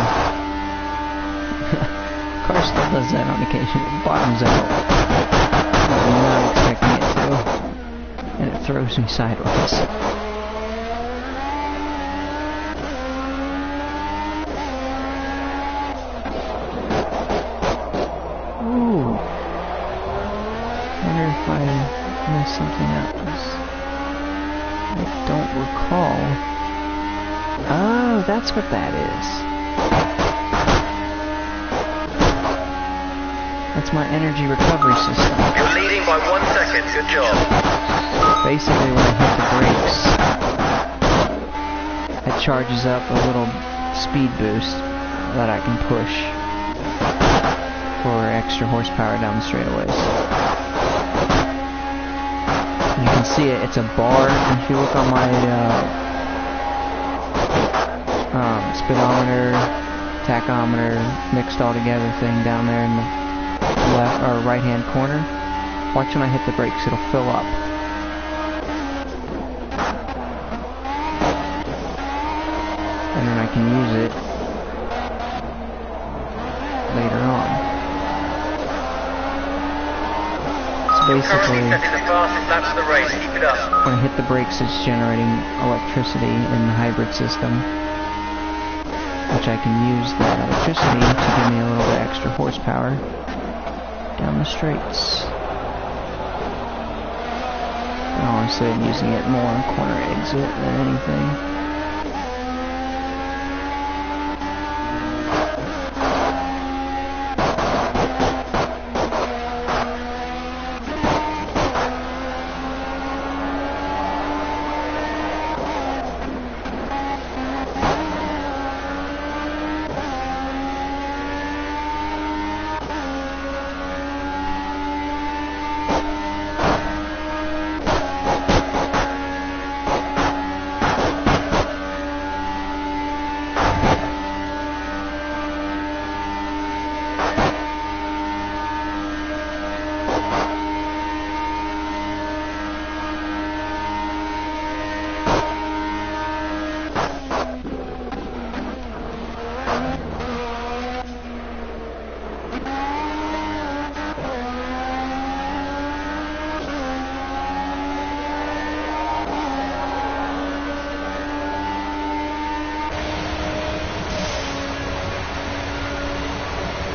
Car still does that on occasion. It bottoms out. I'm not expecting it to. And it throws me sideways. Something else. I don't recall. Oh, that's what that is. That's my energy recovery system. You're leading by 1 second. Good job. Basically, when I hit the brakes, it charges up a little speed boost that I can push for extra horsepower down the straightaways. You can see it, it's a bar. If you look on my speedometer, tachometer, mixed all together thing down there in the left or right hand corner, watch when I hit the brakes, it'll fill up. And then I can use it later on. So basically, when I hit the brakes, it's generating electricity in the hybrid system, which I can use that electricity to give me a little bit extra horsepower down the straights. And honestly, I'm using it more on corner exit than anything.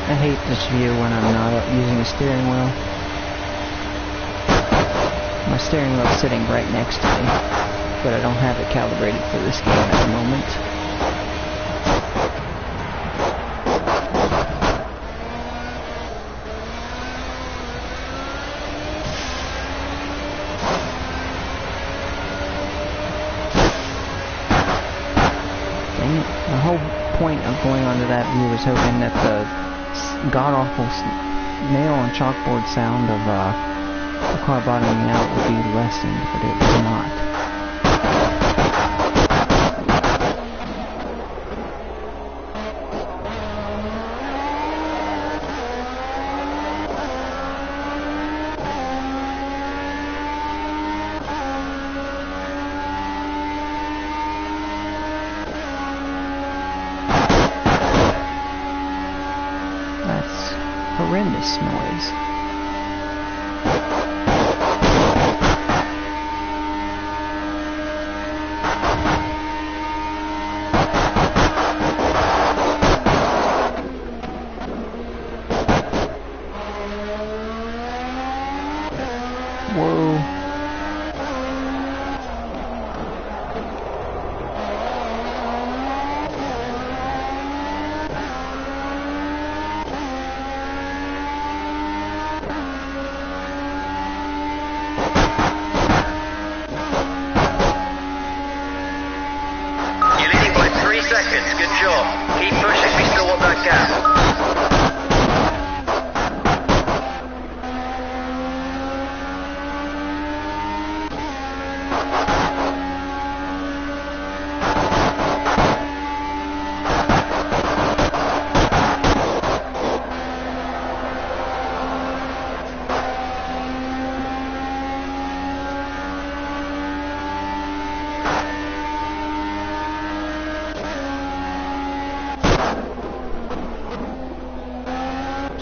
I hate this view when I'm not using a steering wheel. My steering wheel's sitting right next to me, but I don't have it calibrated for this game at the moment. Dang it. The whole point of going onto that view was hoping that the god-awful nail on chalkboard sound of the car bottoming out would be lessened, but it was not. Horrendous noise. Whoa. Good job. Keep pushing, we still want that gap.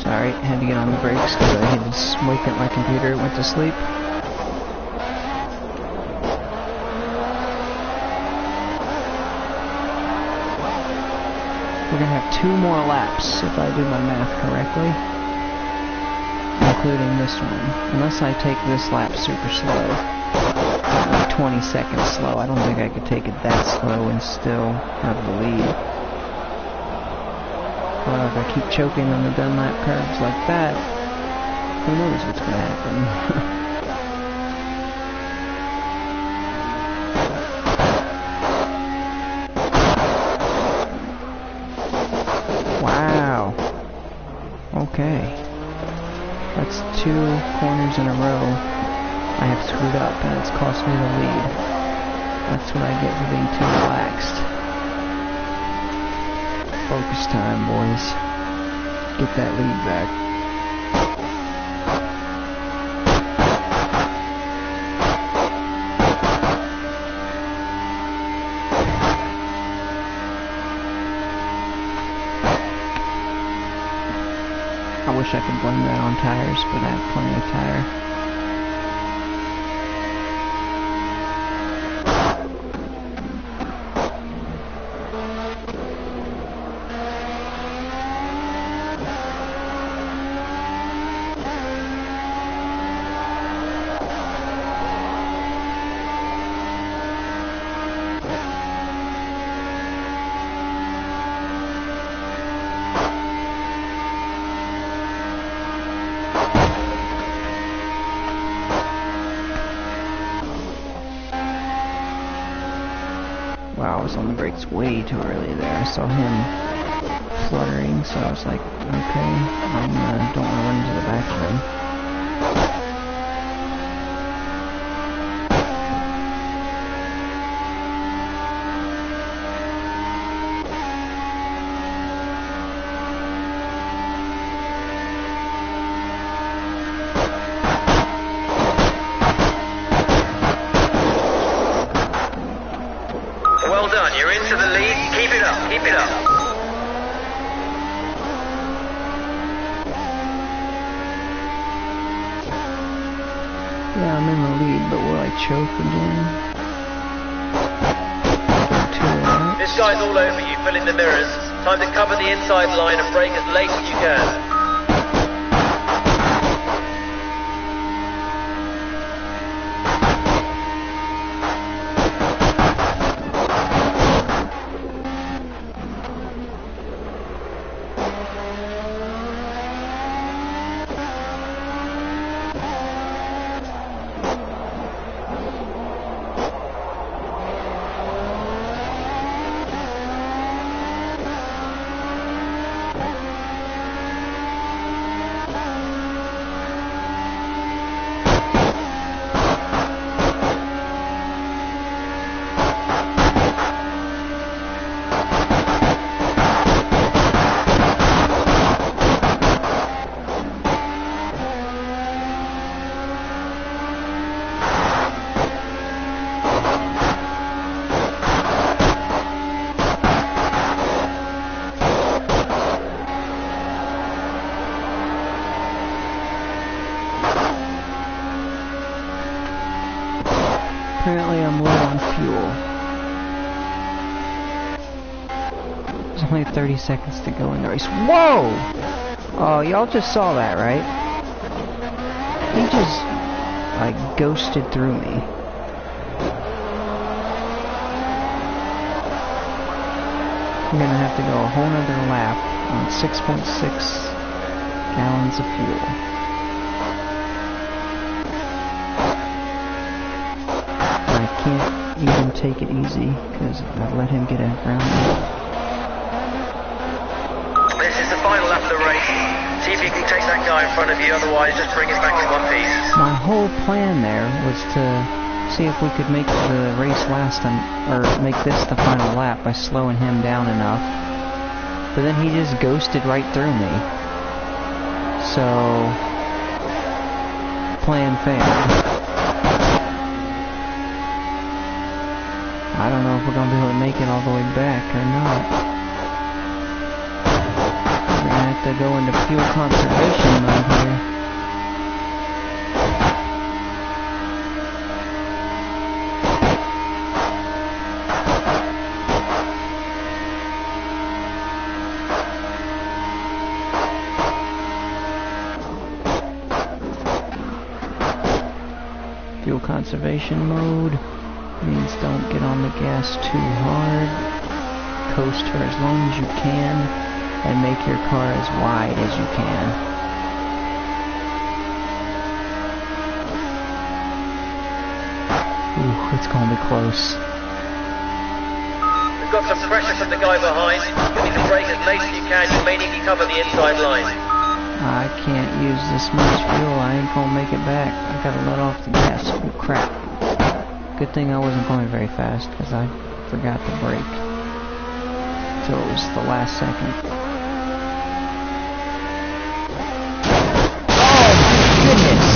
Sorry, had to get on the brakes because I had to wake up my computer. It went to sleep. We're gonna have 2 more laps if I do my math correctly, including this one. Unless I take this lap super slow, like 20 seconds slow. I don't think I could take it that slow and still have the lead. Well, if I keep choking on the Dunlap curves like that, who knows what's going to happen. Wow. Okay. That's 2 corners in a row I have screwed up, and it's cost me the lead. That's what I get for being too relaxed. Focus time, boys. Get that lead back. I wish I could blame that on tires, but I have plenty of tire. Wow, I was on the brakes way too early there. I saw him fluttering, so I was like, okay, I don't want to run into the back of him. Well done, you're into the lead. Keep it up, keep it up. Yeah, I'm in the lead, but will I choke again? This guy's all over you, filling the mirrors. Time to cover the inside line and brake as late as you can. Apparently I'm low on fuel. There's only 30 seconds to go in the race. Whoa! Oh, y'all just saw that, right? He just, like, ghosted through me. I'm gonna have to go a whole nother lap on 6.6 gallons of fuel. Can't even take it easy because I let him get around me. This is the final lap of the race. See if you can take that guy in front of you, otherwise just bring it back in one piece. My whole plan there was to see if we could make the race last or make this the final lap by slowing him down enough. But then he just ghosted right through me. So, plan failed. I don't know if we're going to be able to make it all the way back or not. We're going to have to go into fuel conservation mode here. Fuel conservation mode means don't get on the gas too hard. Coast for as long as you can and make your car as wide as you can. Ooh, it's gonna be close. We've got some pressure from the guy behind. You need to brake as late as you can. You may need to cover the inside line. I can't use this much fuel. I ain't gonna make it back. I gotta let off the gas. Oh crap. Good thing I wasn't going very fast because I forgot to brake. So it was the last second. Oh my goodness!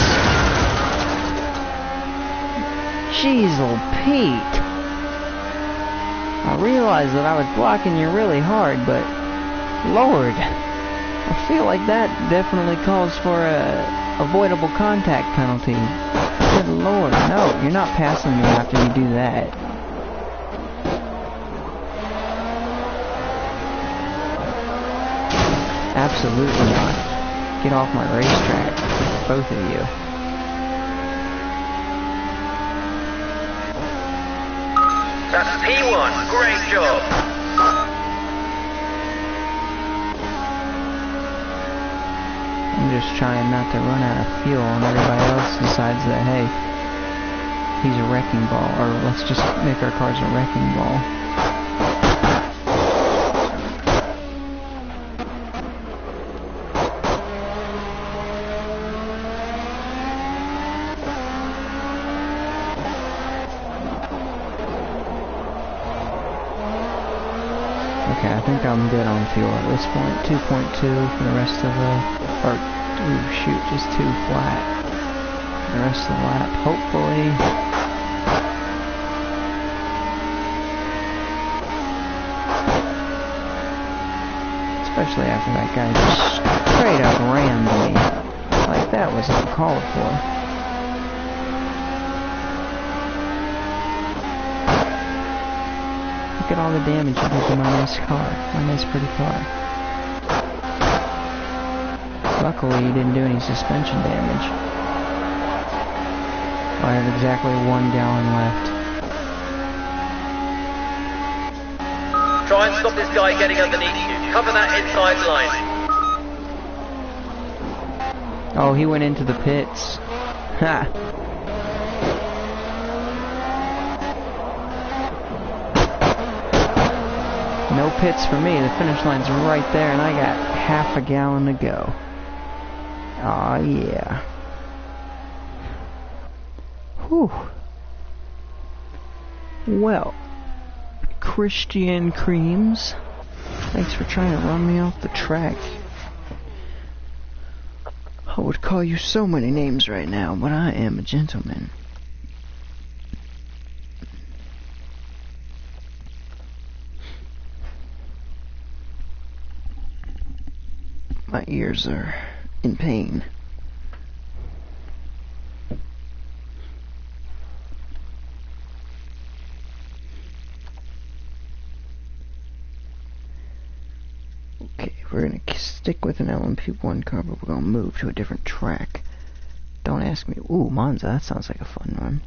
Jeez, old Pete! I realized that I was blocking you really hard, but Lord, I feel like that definitely calls for a avoidable contact penalty. Good lord, no, you're not passing me after you do that. Absolutely not. Get off my racetrack, both of you. That's P1, great job. I'm just trying not to run out of fuel, and everybody else decides that, hey, he's a wrecking ball, or let's just make our cars a wrecking ball. Okay, I think I'm good on fuel at this point. 2.2 for the rest of the... or, ooh, shoot, just 2 flat. For the rest of the lap, hopefully. Especially after that guy just straight up rammed me. Like, that was uncalled for. Look at all the damage he did to my nice car. My nice pretty car. Luckily he didn't do any suspension damage. I have exactly 1 gallon left. Try and stop this guy getting underneath you. Cover that inside line. Oh, he went into the pits. Ha! No pits for me. The finish line's right there, and I got half a gallon to go. Aw, yeah. Whew. Well, Christian Creams, thanks for trying to run me off the track. I would call you so many names right now, but I am a gentleman. My ears are in pain. Okay, we're gonna stick with an LMP1 car, but we're gonna move to a different track. Don't ask me. Ooh, Monza, that sounds like a fun run.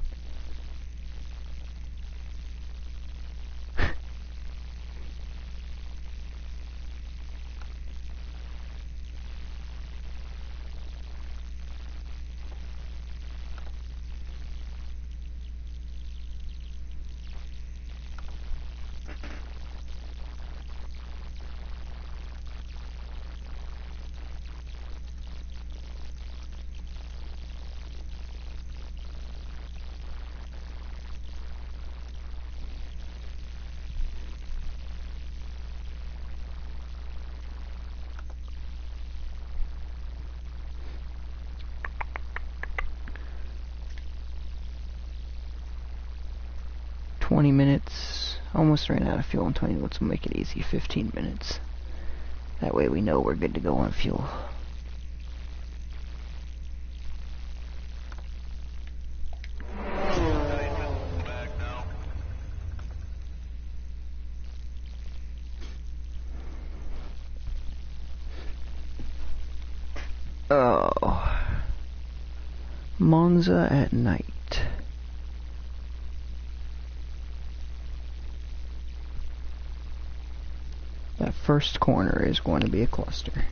Minutes. Almost ran out of fuel in 20 minutes. We'll make it easy. 15 minutes. That way we know we're good to go on fuel. Oh. Monza at night. That first corner is going to be a cluster.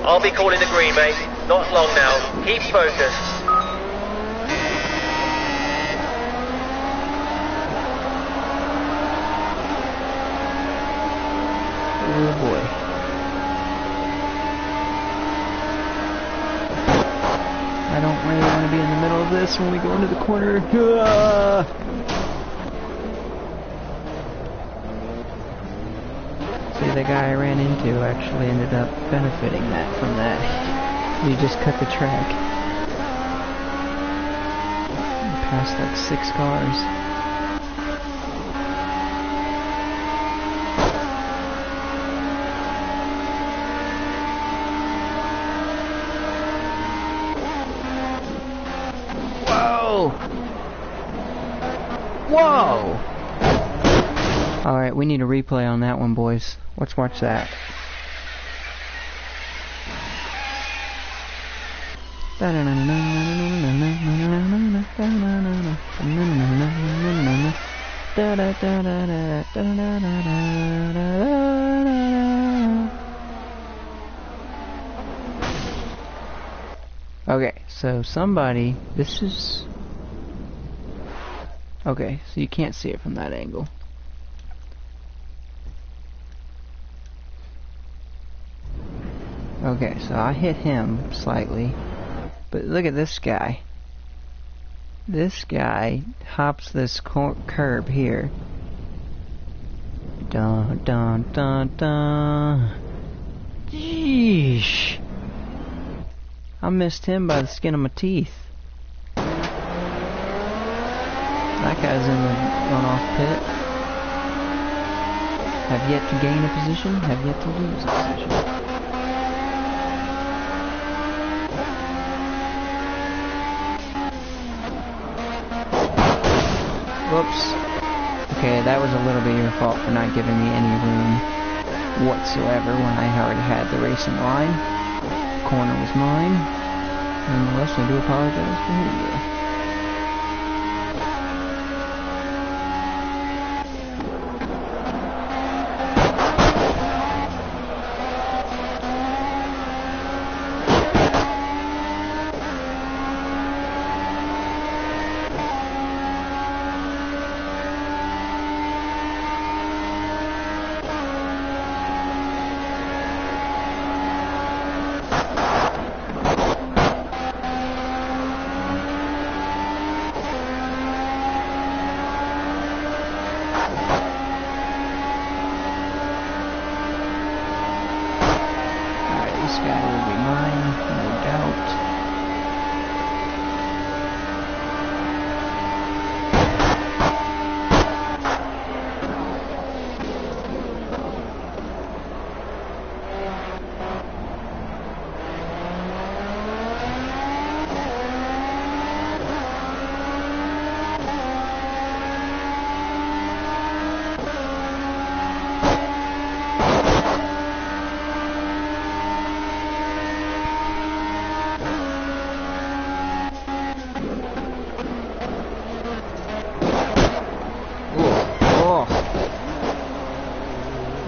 I'll be calling the green, mate. Not long now. Keep focused. Oh boy. be in the middle of this when we go into the corner. Ah! See, the guy I ran into actually ended up benefiting from that. He just cut the track. He passed like 6 cars. Whoa! Alright, we need a replay on that one, boys. Let's watch that. Okay, so somebody, this is... Okay, so you can't see it from that angle. Okay, so I hit him slightly, but look at this guy. This guy hops this curb here. Dun dun dun dun. Yeesh. I missed him by the skin of my teeth. That guy's in the runoff pit. Have yet to gain a position, have yet to lose a position. Whoops. Okay, that was a little bit your fault for not giving me any room whatsoever when I already had the racing line. Corner was mine. Nonetheless, I do apologize for hitting you.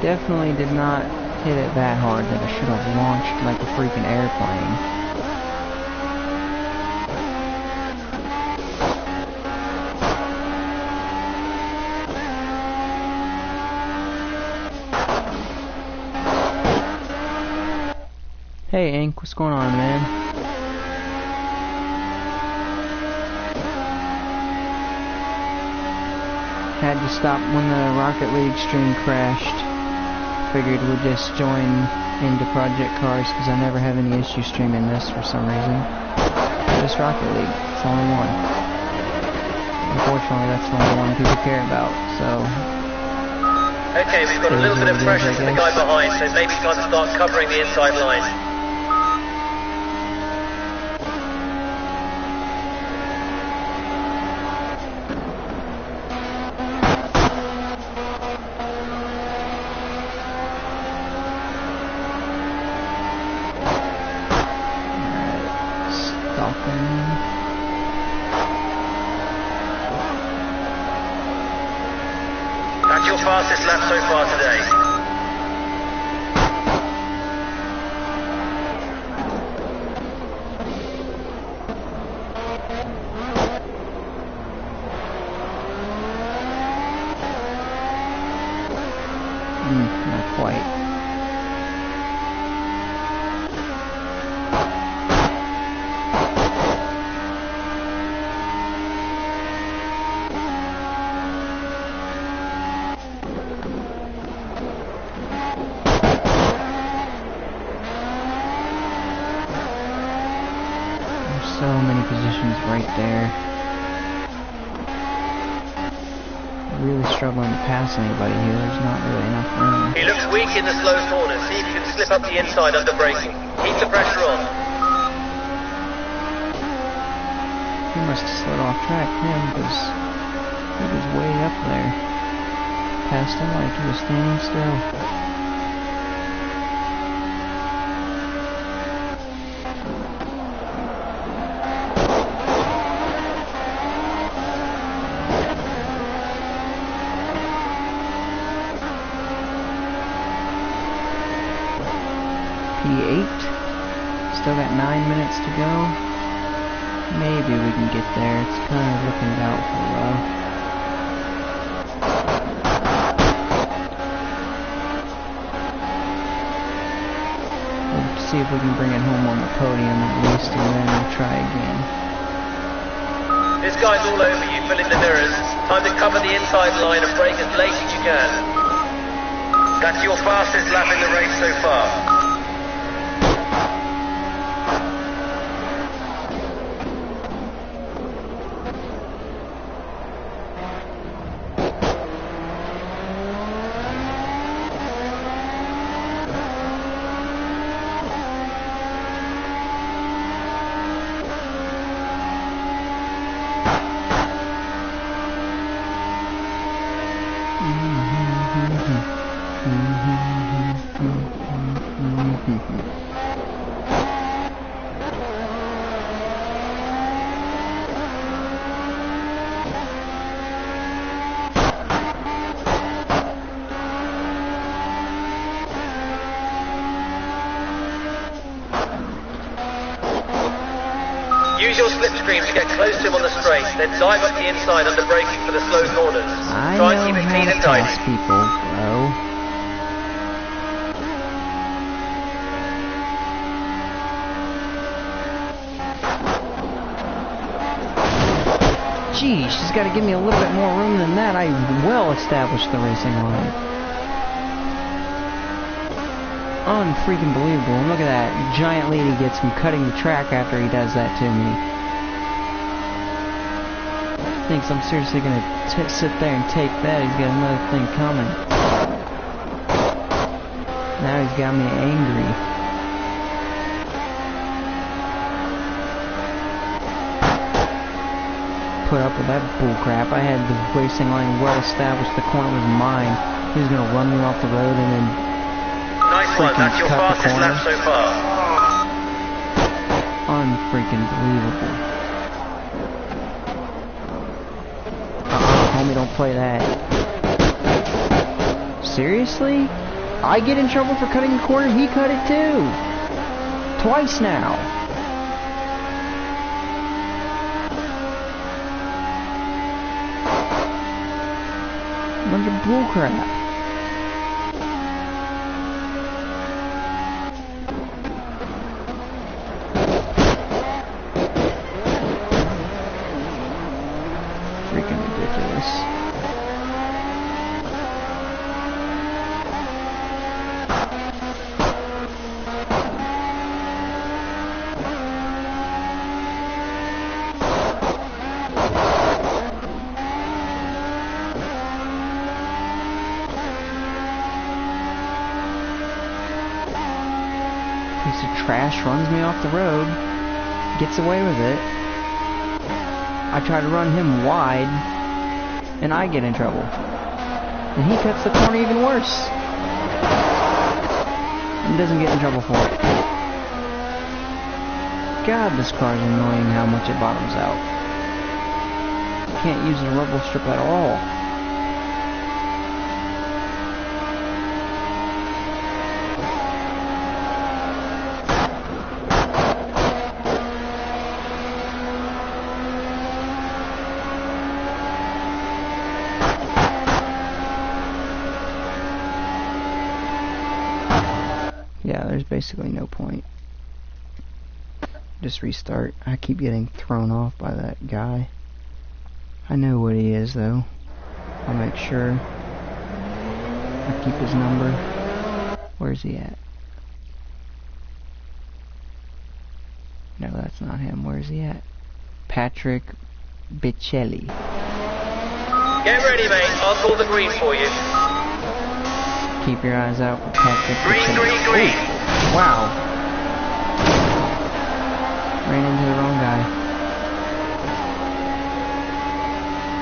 Definitely did not hit it that hard that I should have launched like a freaking airplane. Hey Ink, what's going on, man? Had to stop when the Rocket League stream crashed. Figured we'd just join into Project Cars because I never have any issue streaming this for some reason. Just Rocket League, it's the only one. Unfortunately, that's the only one people care about, so... Okay, we've got a little bit of pressure from the guy behind, so maybe time to start covering the inside line. That's your fastest lap so far today. Not quite. so many positions right there. Really struggling to pass anybody here. There's not really enough room. He looks weak in the slow corners. See if you can slip up the inside under braking. Keep the pressure on. He must have slid off track, him, because he was way up there. Passed him like he was standing still. P8. Still got 9 minutes to go. Maybe we can get there. It's kind of looking doubtful though. We'll see if we can bring it home on the podium at least, and then we'll try again. This guy's all over you, filling the mirrors. Time to cover the inside line and brake as late as you can. That's your fastest lap in the race so far. Use your slipstream to get close to him on the straight, then dive up the inside under braking for the slow corners. Try and keep it clean and tight. People, bro. Geez, she's got to give me a little bit more room than that. I well established the racing line. Unfreaking believable. And look at that. Giant lady gets him cutting the track after he does that to me. Thinks I'm seriously gonna sit there and take that. He's got another thing coming. Now he's got me angry. Put up with that bullcrap. I had the racing line well established. The corner was mine. He was gonna run me off the road and then nice one, that's your fastest lap so far. Unfreaking believable. Homie, don't play that. Seriously? I get in trouble for cutting a corner? He cut it too. Twice now. Bunch of bullcrap. Piece of trash runs me off the road, gets away with it. I try to run him wide, and I get in trouble. And he cuts the corner even worse, and doesn't get in trouble for it. God, this car's annoying how much it bottoms out. Can't use the rubber strip at all. Yeah, there's basically no point. Just restart. I keep getting thrown off by that guy. I know what he is though. I'll make sure I keep his number. Where's he at? No, that's not him. Where is Where's he at? Patrick Bicelli. Get ready, mate. I'll call the green for you. Keep your eyes out for Patrick Bicelli. Green. Ooh, wow. Ran into the wrong guy.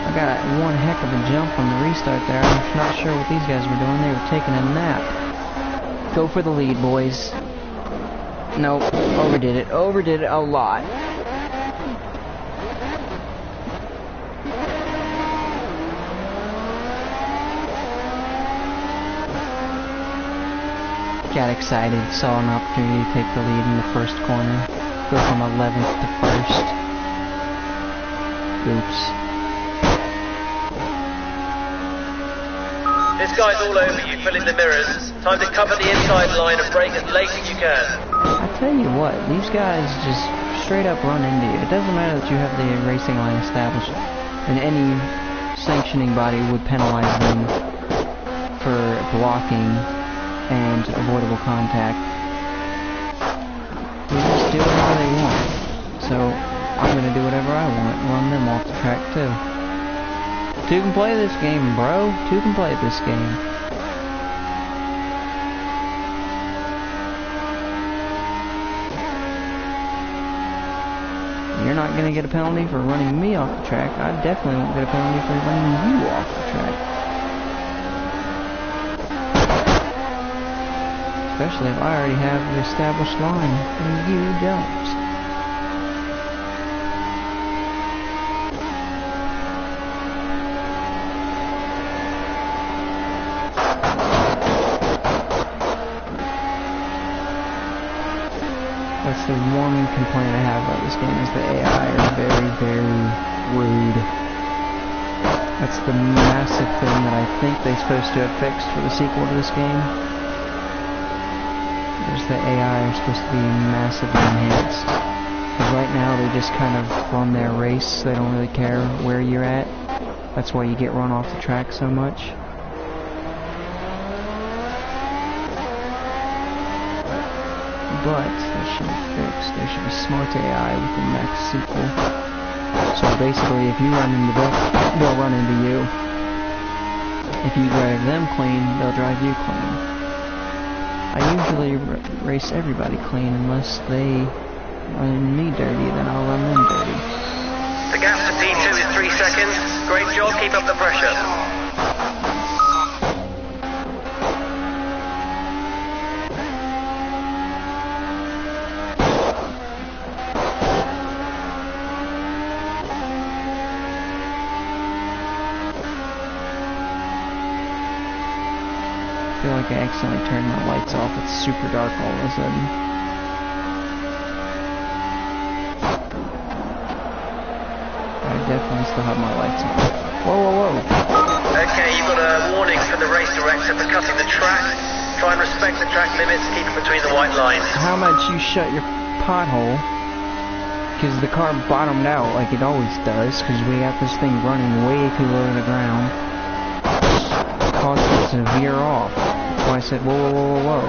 I got one heck of a jump on the restart there. I'm not sure what these guys were doing. They were taking a nap. Go for the lead, boys. Nope. Overdid it. Overdid it a lot. Got excited. Saw an opportunity to take the lead in the first corner. Go from 11th to 1st. Oops. This guy's all over you, filling the mirrors. Time to cover the inside line and brake as late as you can. I tell you what, these guys just straight up run into you. It doesn't matter that you have the racing line established, and any sanctioning body would penalize them for blocking and avoidable contact. They just do whatever they want. So I'm gonna do whatever I want and run them off the track too. Two can play this game, bro. Two can play this game. You're not gonna get a penalty for running me off the track. I definitely won't get a penalty for running you off the track. Especially if I already have the established line and you don't. That's the one complaint I have about this game, is the AI are very, very rude. That's the massive thing that I think they're supposed to have fixed for the sequel to this game. There's the AI are supposed to be massively enhanced. Because right now they just kind of run their race, they don't really care where you're at. That's why you get run off the track so much. But that should be fixed. There should be smart AI within that sequel. So basically, if you run into them, they'll run into you. If you drive them clean, they'll drive you clean. I usually race everybody clean unless they run me dirty, then I'll run them dirty. The gap to P2 is 3 seconds. Great job, keep up the pressure. I feel like I accidentally turned my lights off. It's super dark all of a sudden. I definitely still have my lights on. Whoa, whoa, whoa. Okay, you've got a warning from the race director for cutting the track. Try and respect the track limits, keep it between the white lines. How about you shut your pothole? Because the car bottomed out like it always does, because we got this thing running way too low to the ground. It caused it to veer off. That's why I said, whoa, whoa, whoa, whoa, whoa.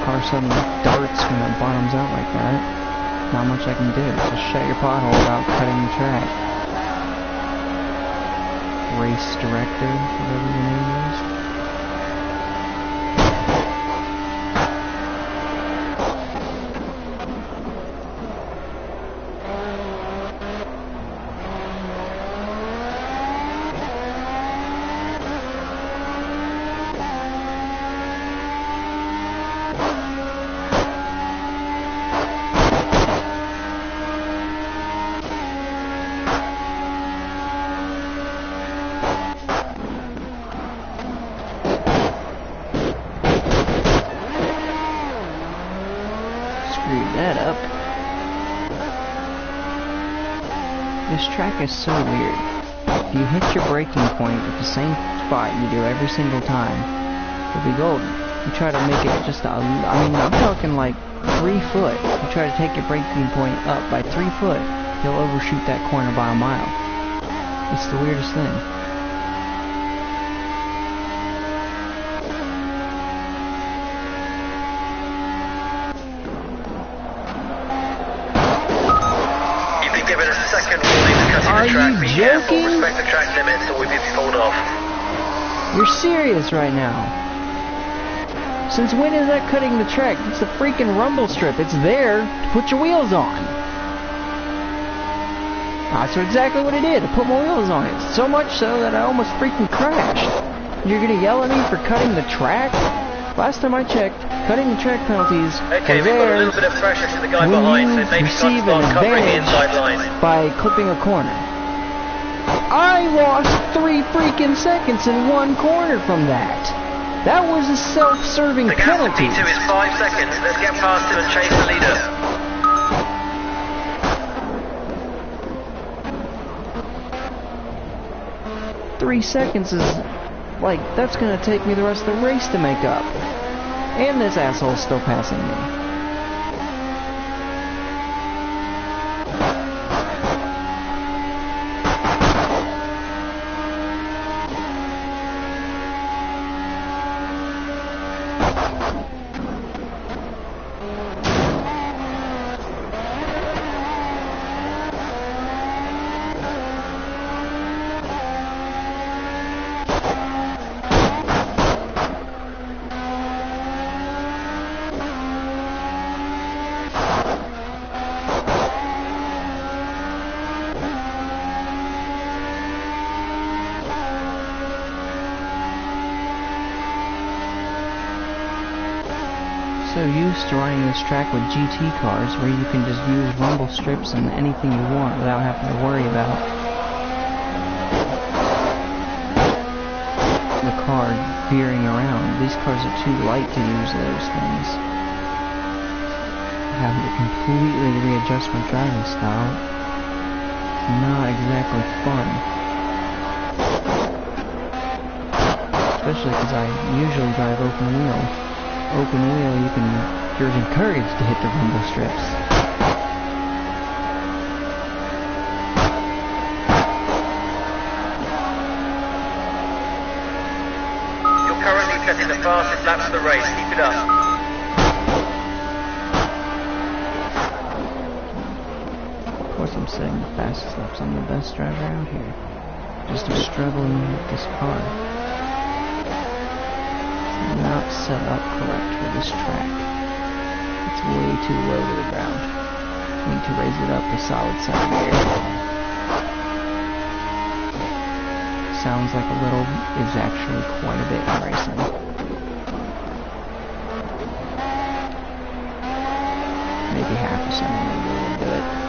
Car suddenly darts when it bottoms out like that. Not much I can do. Just shut your pothole without cutting the track. Race director, whatever your name is. That up. This track is so weird. If you hit your braking point at the same spot you do every single time, it'll be golden. You try to make it just a, I mean, I'm talking like 3 foot. You try to take your braking point up by 3 foot, you'll overshoot that corner by a mile. It's the weirdest thing. 5-second warning to cutting Are the track. you Be careful, joking? respect the track limits or we'll be pulled off. You're serious right now. Since when is that cutting the track? It's a freaking rumble strip. It's there to put your wheels on. That's exactly what it did. I put my wheels on it. So much so that I almost freaking crashed. You're gonna yell at me for cutting the track? Last time I checked, cutting the track penalties Okay, are we've got a there little bit of pressure to the guy when behind, you so maybe try to receive start an covering the inside advantage line. by clipping a corner. I lost 3 freaking seconds in one corner from that. That was a self-serving The gap to penalty. P2 is 5 seconds. Let's get past him and chase the leader. Three seconds is like, that's gonna take me the rest of the race to make up. And this asshole's still passing me. So used to running this track with GT cars where you can just use rumble strips and anything you want without having to worry about the car veering around. These cars are too light to use those things. Having to completely readjust my driving style. Not exactly fun. Especially because I usually drive open wheel. Open wheel, you're encouraged to hit the rumble strips. You're currently setting the fastest laps of the race. Keep it up. Of course I'm setting the fastest laps. I'm the best driver out here. Just struggling with this car. Not set up correct for this track. It's way too low to the ground. Need to raise it up a solid 7 gear. Sounds like a little is actually quite a bit in racing. Maybe half a second will do it.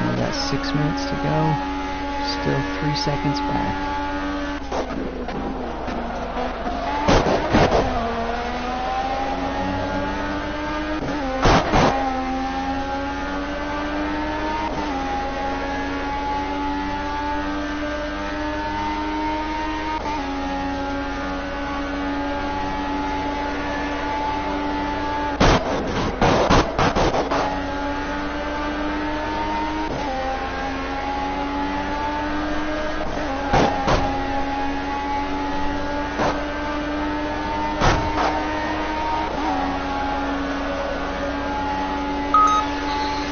We got 6 minutes to go. Still 3 seconds back.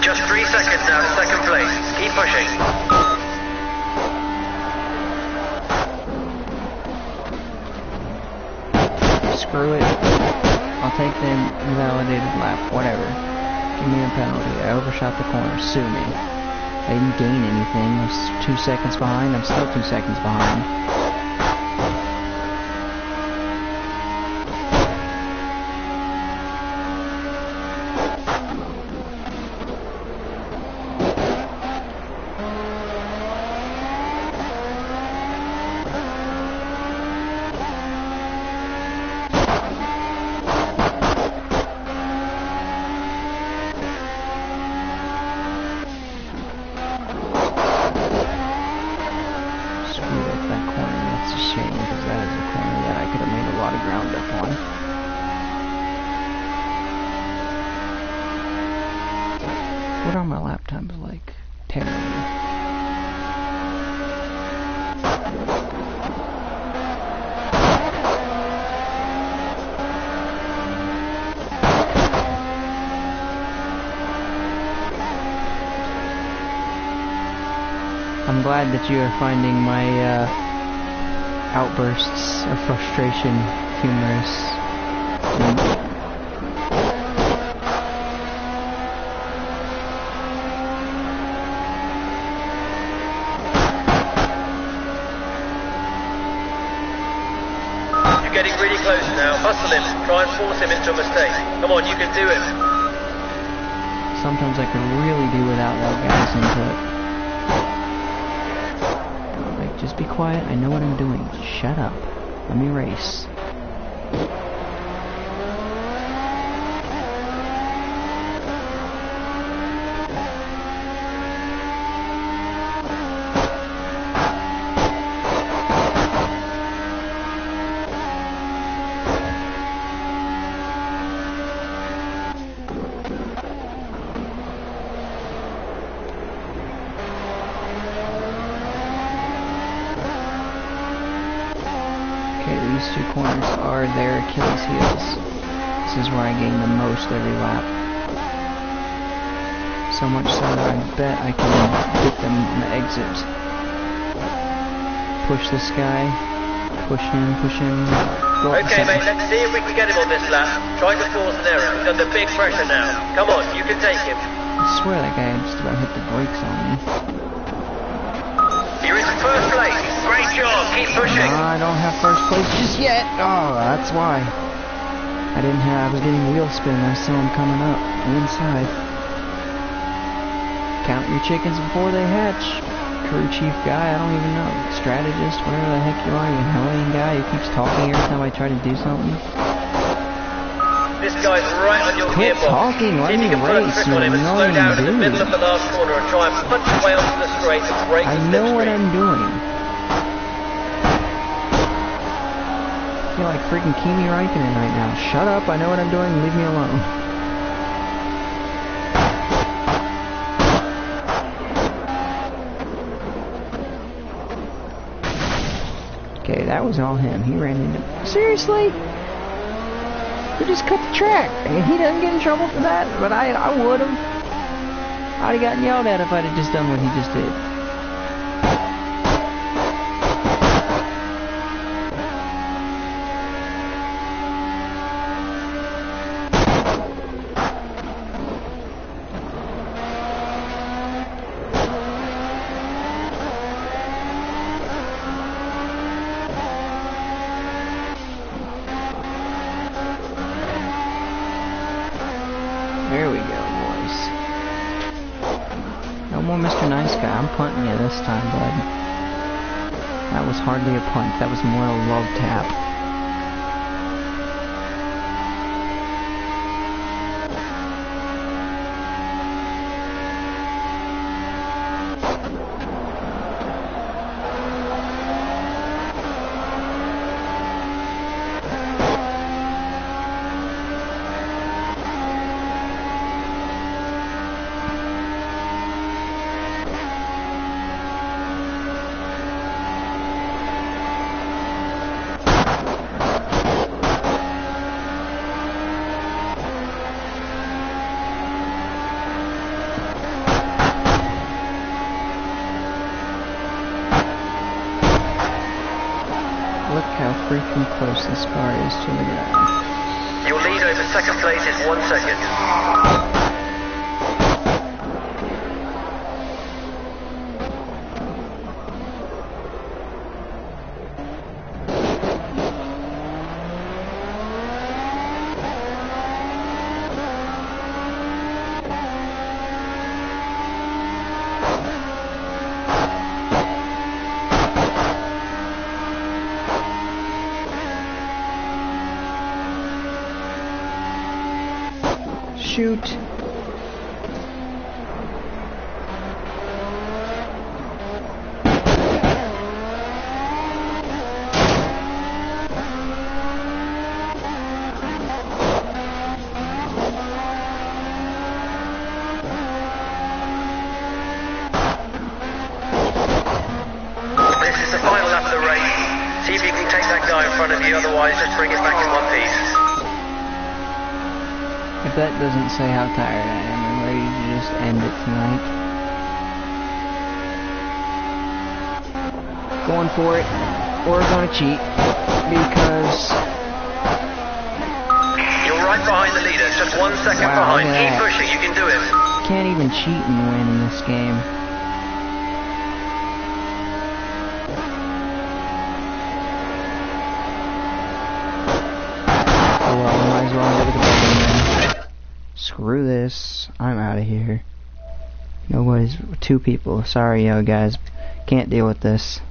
Just 3 seconds now to second place. Keep pushing. Screw it. I'll take the invalidated lap. Whatever. Give me a penalty. I overshot the corner. Sue me. I didn't gain anything. I was 2 seconds behind. I'm still 2 seconds behind. Screwed up that corner. I'm glad that you are finding my outbursts of frustration humorous. You're getting really close now. Hustle him. Try and force him into a mistake. Come on, you can do it. Sometimes I could really do without that guy's input. Like, just be quiet. I know what I'm doing. Shut up. Let me race. These two corners are their Achilles heels. This is where I gain the most every lap. So much so that I bet I can get them on the exit. Push this guy. Push him, push him. Go Okay, mate, let's see if we can get him on this lap. Try to force an error. He's under big pressure now. Come on, you can take him. I swear that guy just about hit the brakes on me. You're in first place. Great job. Keep pushing. No, I don't have first place just yet. Oh, that's why. I was getting wheel spin. I saw him coming up inside. Count your chickens before they hatch. Crew chief guy, I don't even know. Strategist, whatever the heck you are. You Hellion guy who keeps talking every time I try to do something. This guy's right on your Quit gearbox. talking, let See if me you can put a race, trick you on him and slow annoying down in the dude. middle of the last corner and try and punch your way onto the straight and break I the know what slipstream. I'm doing. I feel like freaking Kimi Räikkönen right now. Shut up, I know what I'm doing, leave me alone. Okay, that was all him. He ran into... Seriously? He just cut the track. And he doesn't get in trouble for that, but I would've. I'd have gotten yelled at if I'd have just done what he just did. There we go, boys. No more Mr. Nice Guy. I'm punting you this time, bud. That was hardly a punt. That was more a love tap. Look how freaking close this car is to the ground. Your lead over second place is 1 second. Shoot. This is the final lap of the race. See if you can take that guy in front of you, otherwise just bring it back in one piece. If that doesn't say how tired I am, I'm ready to just end it tonight. going for it, or gonna cheat, because You're right behind the leader, just 1 second Wow, behind. look at Keep that. pushing, you can do it. can't even cheat and win in this game. Oh well, we might as well go to the building then. Screw this. I'm out of here. Nobody's... 2 people. Sorry, yo, guys. Can't deal with this.